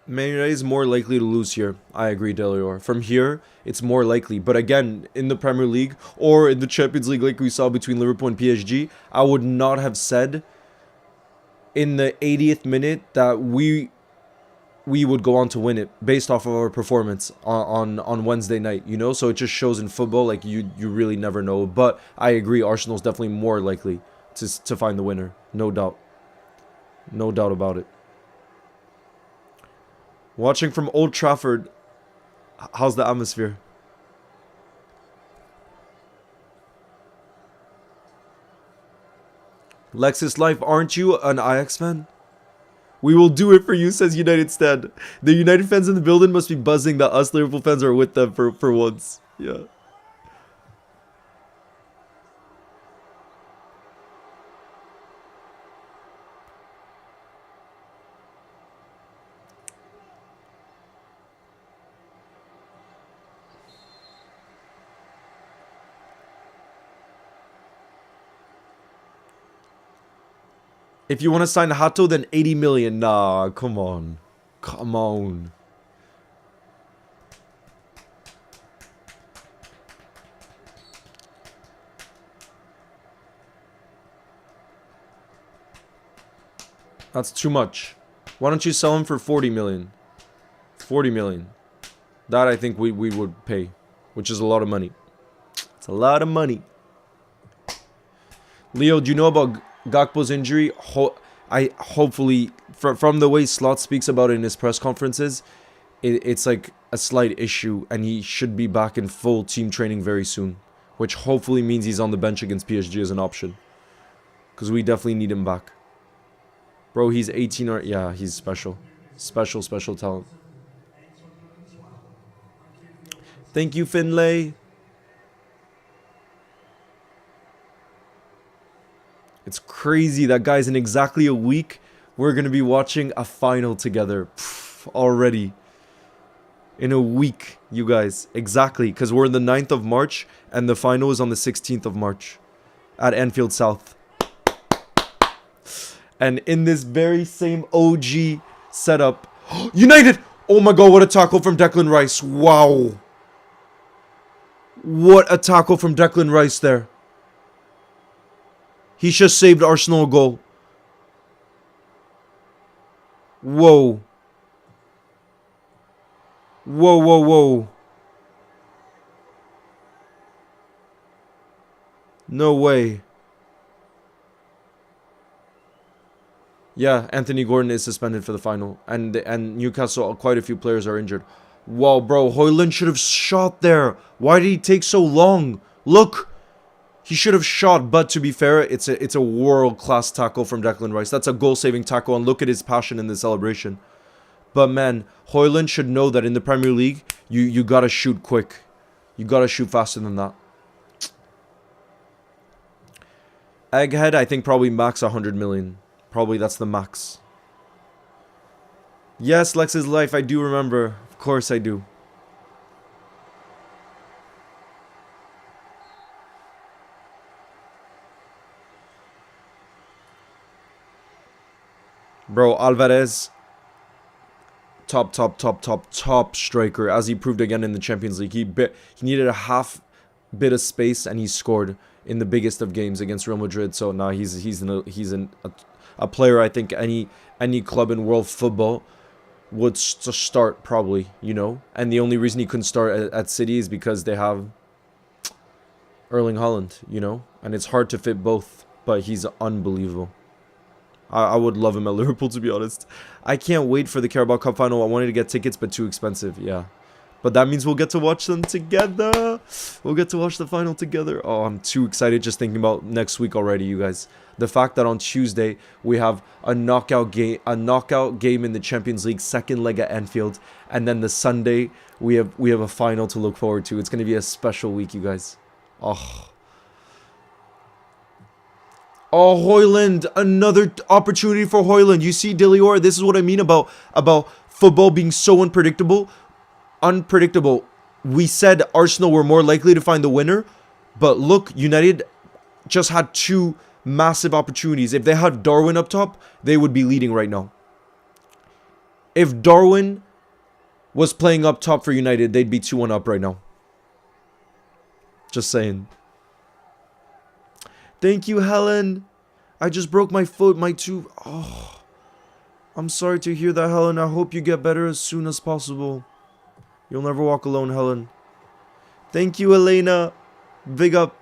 [SPEAKER 1] Man United is more likely to lose here. I agree, Delior. From here, it's more likely. But again, in the Premier League or in the Champions League like we saw between Liverpool and PSG, I would not have said in the 80th minute that we would go on to win it based off of our performance on Wednesday night, you know? So it just shows in football, like, you really never know. But I agree, Arsenal's definitely more likely to find the winner. No doubt. No doubt about it. Watching from Old Trafford, how's the atmosphere? Lexus Life, aren't you an Ajax fan? We will do it for you, says United Stan. The United fans in the building must be buzzing that us Liverpool fans are with them for once. Yeah. If you want to sign Hato, then 80 million. Nah, come on. Come on. That's too much. Why don't you sell him for 40 million? 40 million. That I think we would pay, which is a lot of money. It's a lot of money. Leo, do you know about Gakpo's injury? Hopefully, from the way Slot speaks about it in his press conferences, it's like a slight issue, and he should be back in full team training very soon, which hopefully means he's on the bench against PSG as an option, because we definitely need him back. Bro, he's 18 or yeah, he's special. Special talent. Thank you, Finlay. It's crazy that, guys, in exactly a week, we're going to be watching a final together. Already. In a week, you guys. Exactly. Because we're in the 9th of March, and the final is on the 16th of March. At Anfield South. And in this very same OG setup. United! Oh my god, what a tackle from Declan Rice. Wow. What a tackle from Declan Rice there. He just saved Arsenal a goal. Whoa. Whoa. No way. Yeah, Anthony Gordon is suspended for the final. And Newcastle, quite a few players are injured. Wow, bro. Højlund should have shot there. Why did he take so long? Look. He should have shot, but to be fair, it's a world-class tackle from Declan Rice. That's a goal-saving tackle, and look at his passion in the celebration. But man, Højlund should know that in the Premier League, you gotta shoot quick. You gotta shoot faster than that. Egghead, I think probably max 100 million. Probably that's the max. Yes, Lex's Life, I do remember. Of course I do. Bro, Alvarez, top striker, as he proved again in the Champions League. He needed a half bit of space, and he scored in the biggest of games against Real Madrid. So now he's a player I think any club in world football would start probably, you know. And the only reason he couldn't start at City is because they have Erling Haaland, you know. And it's hard to fit both, but he's unbelievable. I would love him at Liverpool, to be honest. I can't wait for the Carabao Cup final. I wanted to get tickets, but too expensive. Yeah. But that means we'll get to watch them together. We'll get to watch the final together. Oh, I'm too excited just thinking about next week already, you guys. The fact that on Tuesday we have a knockout game in the Champions League, second leg at Anfield, and then the Sunday we have a final to look forward to. It's going to be a special week, you guys. Oh, Højlund, another opportunity for Højlund. You see, Dilior, this is what I mean about football being so unpredictable. We said Arsenal were more likely to find the winner, but look, United just had two massive opportunities. If they had Darwin up top, they would be leading right now. If Darwin was playing up top for United, they'd be 2-1 up right now. Just saying. Thank you, Helen. I just broke my foot, Oh, I'm sorry to hear that, Helen. I hope you get better as soon as possible. You'll never walk alone, Helen. Thank you, Elena. Big up.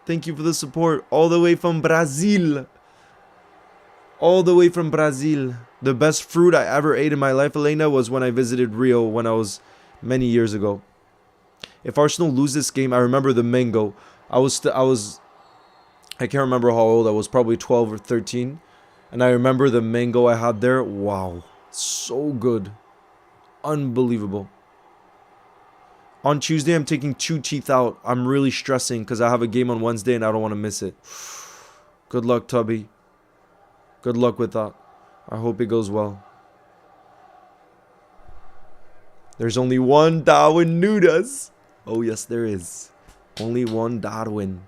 [SPEAKER 1] Thank you for the support. All the way from Brazil. All the way from Brazil. The best fruit I ever ate in my life, Elena, was when I visited Rio when I was many years ago. If Arsenal lose this game, I remember the mango. I can't remember how old I was, probably 12 or 13. And I remember the mango I had there. Wow. So good. Unbelievable. On Tuesday, I'm taking 2 teeth out. I'm really stressing because I have a game on Wednesday and I don't want to miss it. Good luck, Tubby. Good luck with that. I hope it goes well. There's only one Darwin Nunes. Oh, yes, there is. Only one Darwin.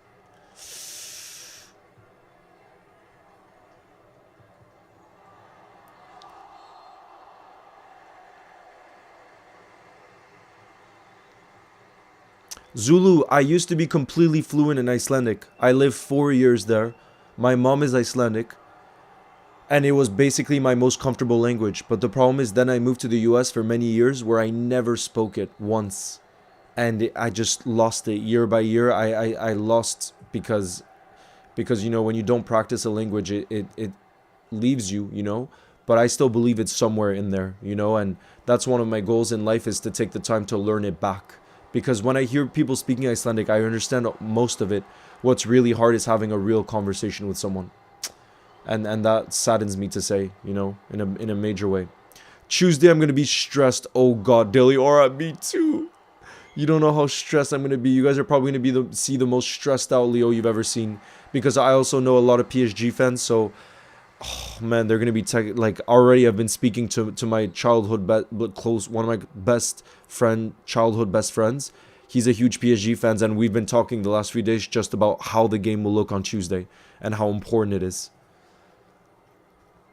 [SPEAKER 1] Zulu, I used to be completely fluent in Icelandic. I lived 4 years there. My mom is Icelandic. And it was basically my most comfortable language. But the problem is then I moved to the US for many years where I never spoke it once. And I just lost it year by year. I lost because, you know, when you don't practice a language, it leaves you, you know. but I still believe it's somewhere in there, you know, and that's one of my goals in life, is to take the time to learn it back. Because when I hear people speaking Icelandic, I understand most of it. What's really hard is having a real conversation with someone. And that saddens me to say, you know, in a major way. Tuesday, I'm going to be stressed. Oh, God, Daily Aura, me too. You don't know how stressed I'm going to be. You guys are probably going to be see the most stressed out Leo you've ever seen. Because I also know a lot of PSG fans, so... Oh, man, they're going to be... like, already I've been speaking to my childhood... one of my childhood best friends. He's a huge PSG fan, and we've been talking the last few days just about how the game will look on Tuesday. And how important it is.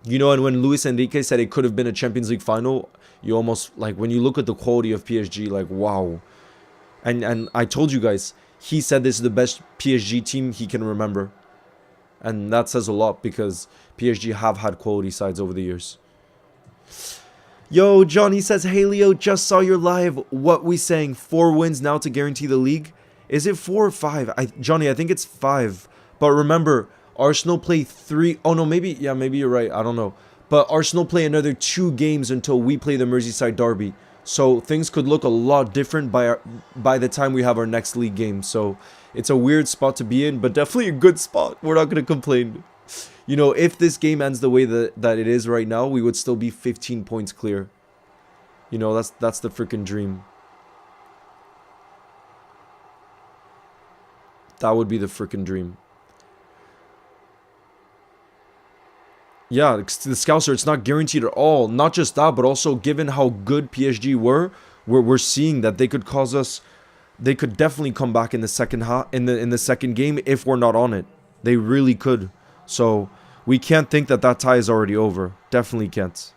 [SPEAKER 1] You know, and when Luis Enrique said it could have been a Champions League final, you almost, like, when you look at the quality of PSG, like, wow. And I told you guys, he said this is the best PSG team he can remember. And that says a lot, because PSG have had quality sides over the years. Yo, Johnny says, hey Leo, just saw your live. What we saying? 4 wins now to guarantee the league? Is it 4 or 5? Johnny, I think it's 5. But remember... Arsenal play 3... Oh, no, maybe... Yeah, maybe you're right. I don't know. But Arsenal play another 2 games until we play the Merseyside derby. So things could look a lot different by the time we have our next league game. So it's a weird spot to be in, but definitely a good spot. We're not going to complain. You know, if this game ends the way that it is right now, we would still be 15 points clear. You know, that's the freaking dream. That would be the freaking dream. Yeah, the Scouser, it's not guaranteed at all. Not just that, but also given how good PSG were, we're seeing that they could cause us... They could definitely come back in the second half, in the second game if we're not on it. They really could. So we can't think that tie is already over. Definitely can't.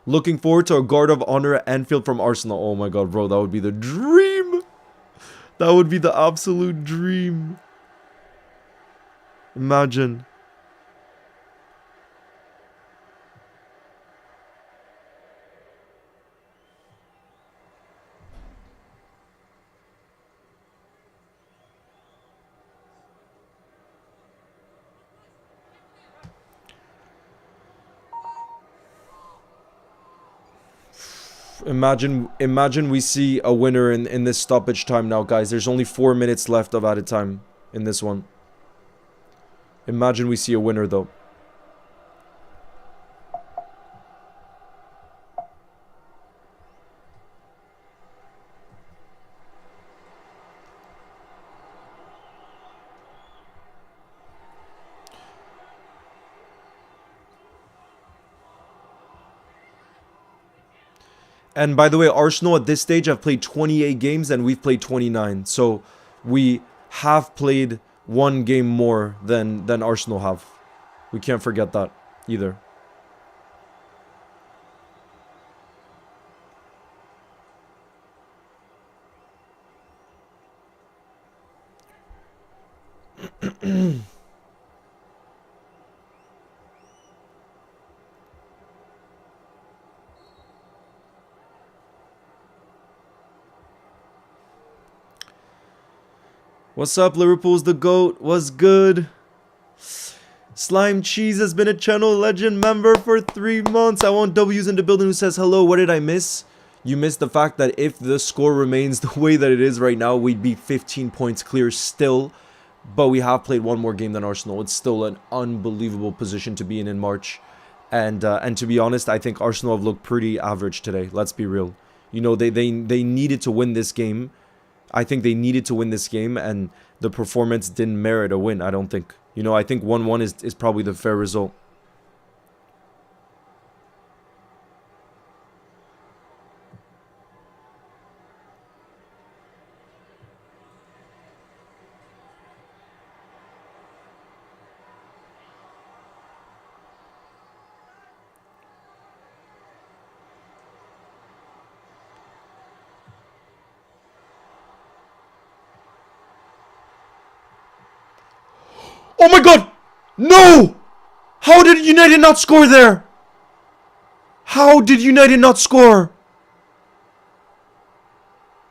[SPEAKER 1] Looking forward to a guard of honor at Anfield from Arsenal. Oh my god, bro, that would be the dream. That would be the absolute dream. Imagine. Imagine we see a winner in this stoppage time now, guys. There's only 4 minutes left of added time in this one. Imagine we see a winner, though. And by the way, Arsenal at this stage have played 28 games and we've played 29. So we have played 1 game more than Arsenal have. We can't forget that either. What's up, Liverpool's the GOAT? What's good? Slime Cheese has been a channel legend member for 3 months. I want W's in the building who says hello. What did I miss? You missed the fact that if the score remains the way that it is right now, we'd be 15 points clear still. But we have played 1 more game than Arsenal. It's still an unbelievable position to be in March. And to be honest, I think Arsenal have looked pretty average today. Let's be real. You know, they needed to win this game. I think they needed to win this game, and the performance didn't merit a win, I don't think. You know, I think 1-1 is probably the fair result. Oh my god! No! How did United not score there? How did United not score?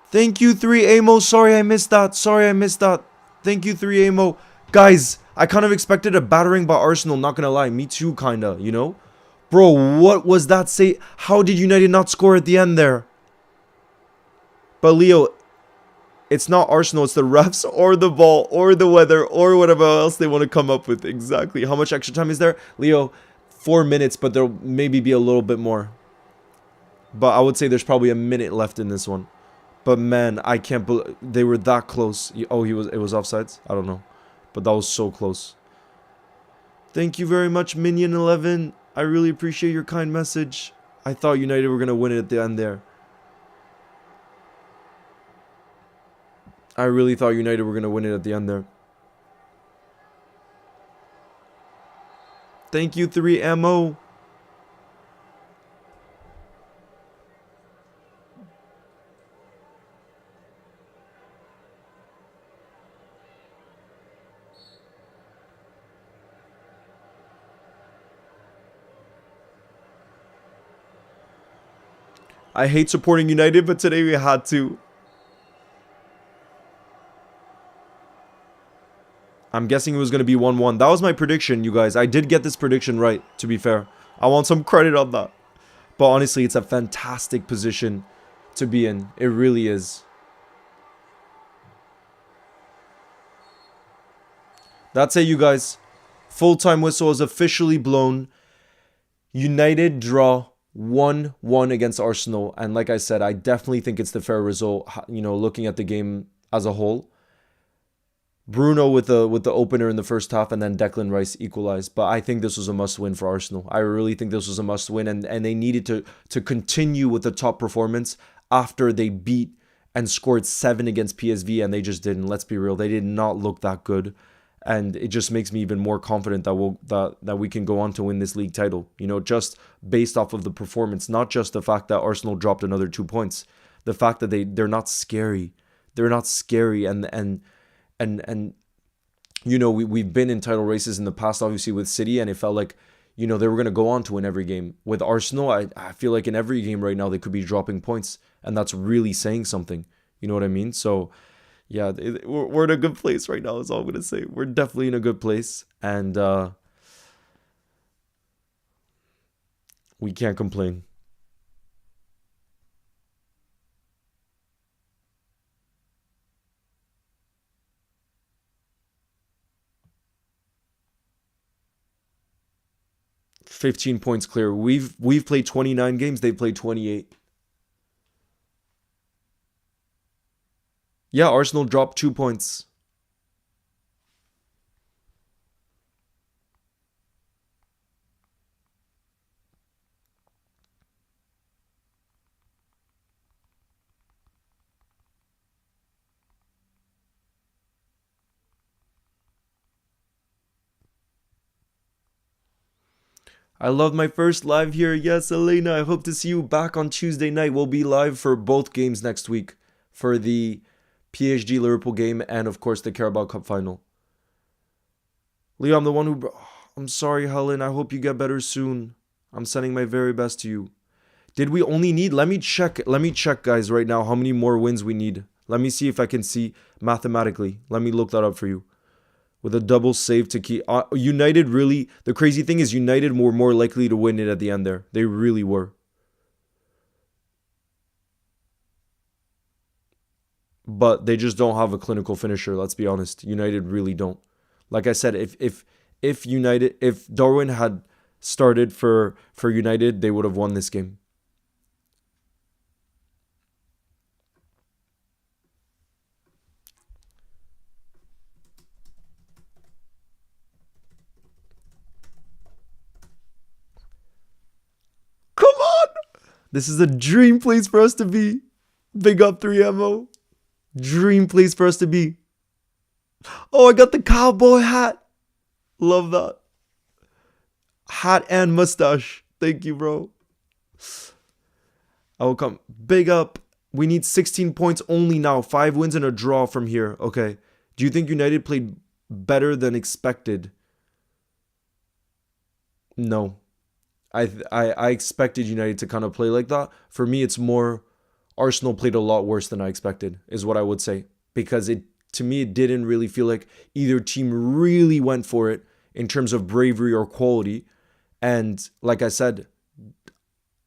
[SPEAKER 1] Thank you, 3 Amo. Sorry I missed that. Thank you, 3 Amo. Guys, I kind of expected a battering by Arsenal, not gonna lie. Me too, kinda, you know? Bro, what was that say? How did United not score at the end there? But Leo, it's not Arsenal, it's the refs or the ball or the weather or whatever else they want to come up with. Exactly. How much extra time is there? Leo, 4 minutes, but there'll maybe be a little bit more. But I would say there's probably a minute left in this one. But man, I can't believe they were that close. Oh, it was offsides? I don't know. But that was so close. Thank you very much, Minion11. I really appreciate your kind message. I thought United were going to win it at the end there. I really thought United were going to win it at the end there. Thank you, 3MO. I hate supporting United, but today we had to. I'm guessing it was going to be 1-1. That was my prediction, you guys. I did get this prediction right, to be fair. I want some credit on that. But honestly, it's a fantastic position to be in. It really is. That's it, you guys. Full-time whistle is officially blown. United draw 1-1 against Arsenal. And like I said, I definitely think it's the fair result, you know, looking at the game as a whole. Bruno with the opener in the first half, and then Declan Rice equalized. But I think this was a must-win for Arsenal. I really think this was a must-win, and they needed to continue with the top performance after they beat and scored 7 against PSV, and they just didn't. Let's be real, they did not look that good, and it just makes me even more confident that we can go on to win this league title. You know, just based off of the performance, not just the fact that Arsenal dropped another 2 points, the fact that they're not scary, and you know, we've been in title races in the past, obviously with City, and it felt like, you know, they were going to go on to win every game. With Arsenal, I feel like in every game right now they could be dropping points, and that's really saying something. You know what I mean? So yeah, we're in a good place right now is all I'm going to say. We're definitely in a good place, and we can't complain. "15 points clear." We've played 29 games. They've played 28. Yeah, Arsenal dropped 2 points. I love my first live here. Yes, Elena, I hope to see you back on Tuesday night. We'll be live for both games next week, for the PSG Liverpool game and, of course, the Carabao Cup final. Leo, I'm the one who... I'm sorry, Helen. I hope you get better soon. I'm sending my very best to you. Did we only need... Let me check, guys, right now, how many more wins we need. Let me see if I can see mathematically. Let me look that up for you. With a double save to keep... United really... The crazy thing is United were more likely to win it at the end there. They really were. But they just don't have a clinical finisher, let's be honest. United really don't. Like I said, if Darwin had started for United, they would have won this game. Come on! This is a dream place for us to be. Big up 3MO. Dream place for us to be. Oh, I got the cowboy hat. Love that. Hat and mustache. Thank you, bro. I will come. Big up. We need 16 points only now. 5 wins and a draw from here. Okay. Do you think United played better than expected? No. I expected United to kind of play like that. For me, it's more Arsenal played a lot worse than I expected, is what I would say. Because to me, it didn't really feel like either team really went for it in terms of bravery or quality. And like I said,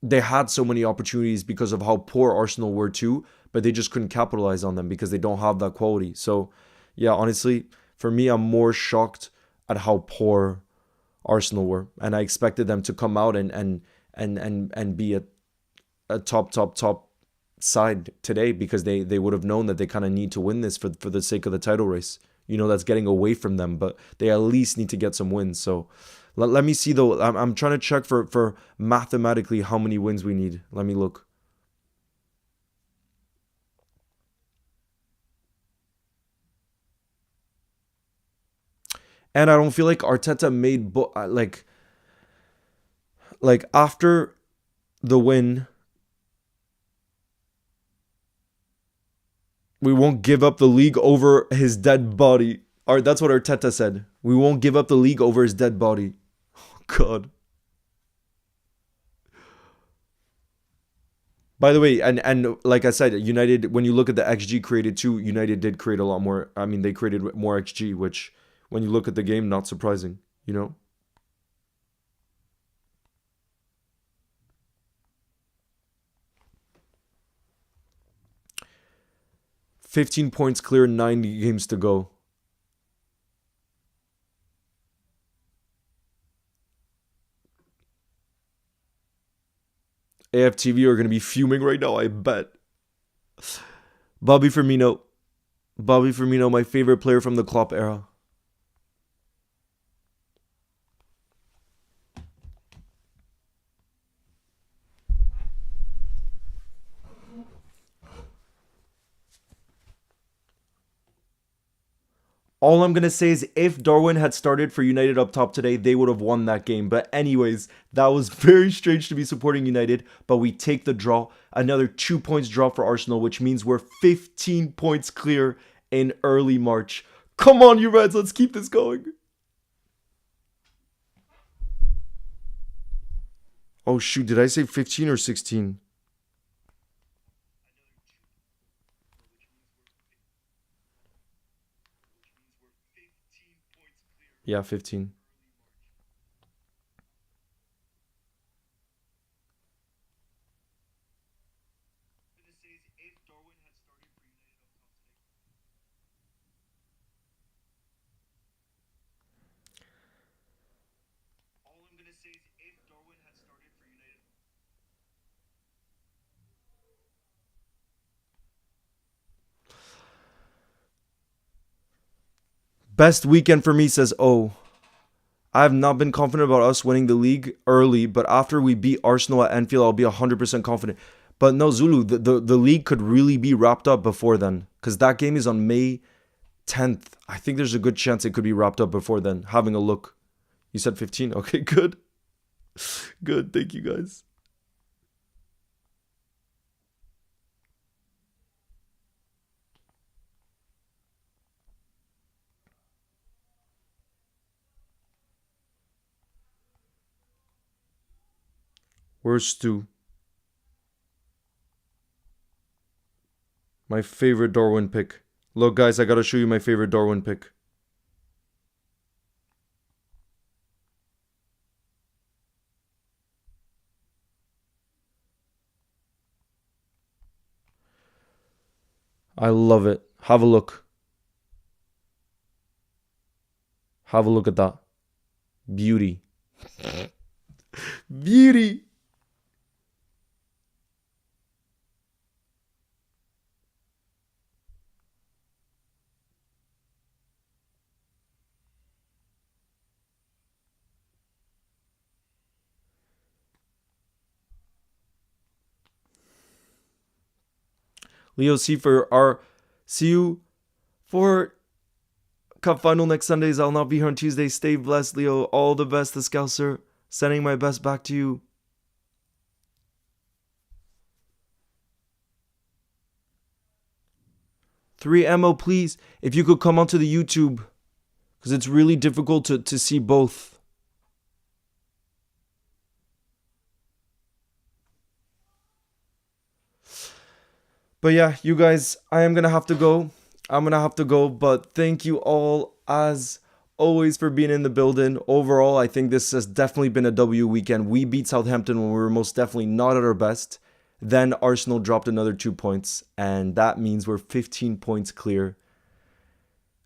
[SPEAKER 1] they had so many opportunities because of how poor Arsenal were too, but they just couldn't capitalize on them because they don't have that quality. So, yeah, honestly, for me, I'm more shocked at how poor Arsenal were, and I expected them to come out and be a top side today because they would have known that they kind of need to win this for the sake of the title race. That's getting away from them, but they at least need to get some wins. So let me see though. I'm trying to check for mathematically how many wins we need. Let me look. And I don't feel like Arteta made like after the win, we won't give up the league over his dead body. Or that's what Arteta said. We won't give up the league over his dead body. Oh, God. By the way, and like I said, United, when you look at the XG created too, United did create a lot more. I mean, they created more XG, which when you look at the game, not surprising, 15 points clear, 90 games to go. AFTV are going to be fuming right now, I bet. Bobby Firmino. Bobby Firmino, my favorite player from the Klopp era. All I'm going to say is if Darwin had started for United up top today, they would have won that game. But anyways, that was very strange to be supporting United. But we take the draw. Another 2 points draw for Arsenal, which means we're 15 points clear in early March. Come on, you Reds. Let's keep this going. Oh, shoot. Did I say 15 or 16? Yeah, 15. Best weekend for me, says O. I have not been confident about us winning the league early, but after we beat Arsenal at Anfield, I'll be 100% confident. But no, Zulu, the league could really be wrapped up before then, because that game is on May 10th. I think there's a good chance it could be wrapped up before then. Having a look. You said 15? Okay, good. Good, thank you guys. Where's Stu? My favorite Darwin pick. Look, guys, I gotta show you my favorite Darwin pick. I love it. Have a look. Have a look at that. Beauty. Beauty. Leo, see you for Cup final next Sundays. I'll not be here on Tuesday. Stay blessed, Leo. All the best, the Scouser. Sending my best back to you. 3 ammo, please. If you could come onto the YouTube, because it's really difficult to see both. But yeah, you guys, I am going to have to go. I'm gonna have to go, but thank you all as always for being in the building. Overall, I think this has definitely been a W weekend. We beat Southampton when we were most definitely not at our best. Then Arsenal dropped another 2 points, and that means we're 15 points clear.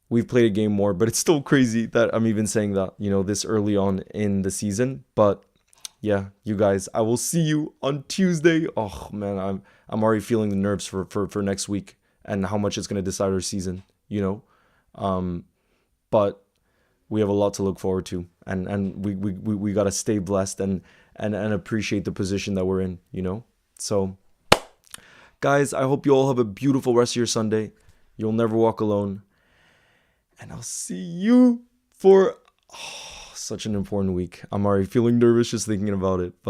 [SPEAKER 1] We've played a game more, but it's still crazy that I'm even saying that, this early on in the season. But yeah, you guys, I will see you on Tuesday. Oh man, I'm already feeling the nerves for next week and how much it's gonna decide our season, Um, but we have a lot to look forward to, and we gotta stay blessed and appreciate the position that we're in. So guys, I hope you all have a beautiful rest of your Sunday. You'll never walk alone. And I'll see you for such an important week. I'm already feeling nervous just thinking about it. But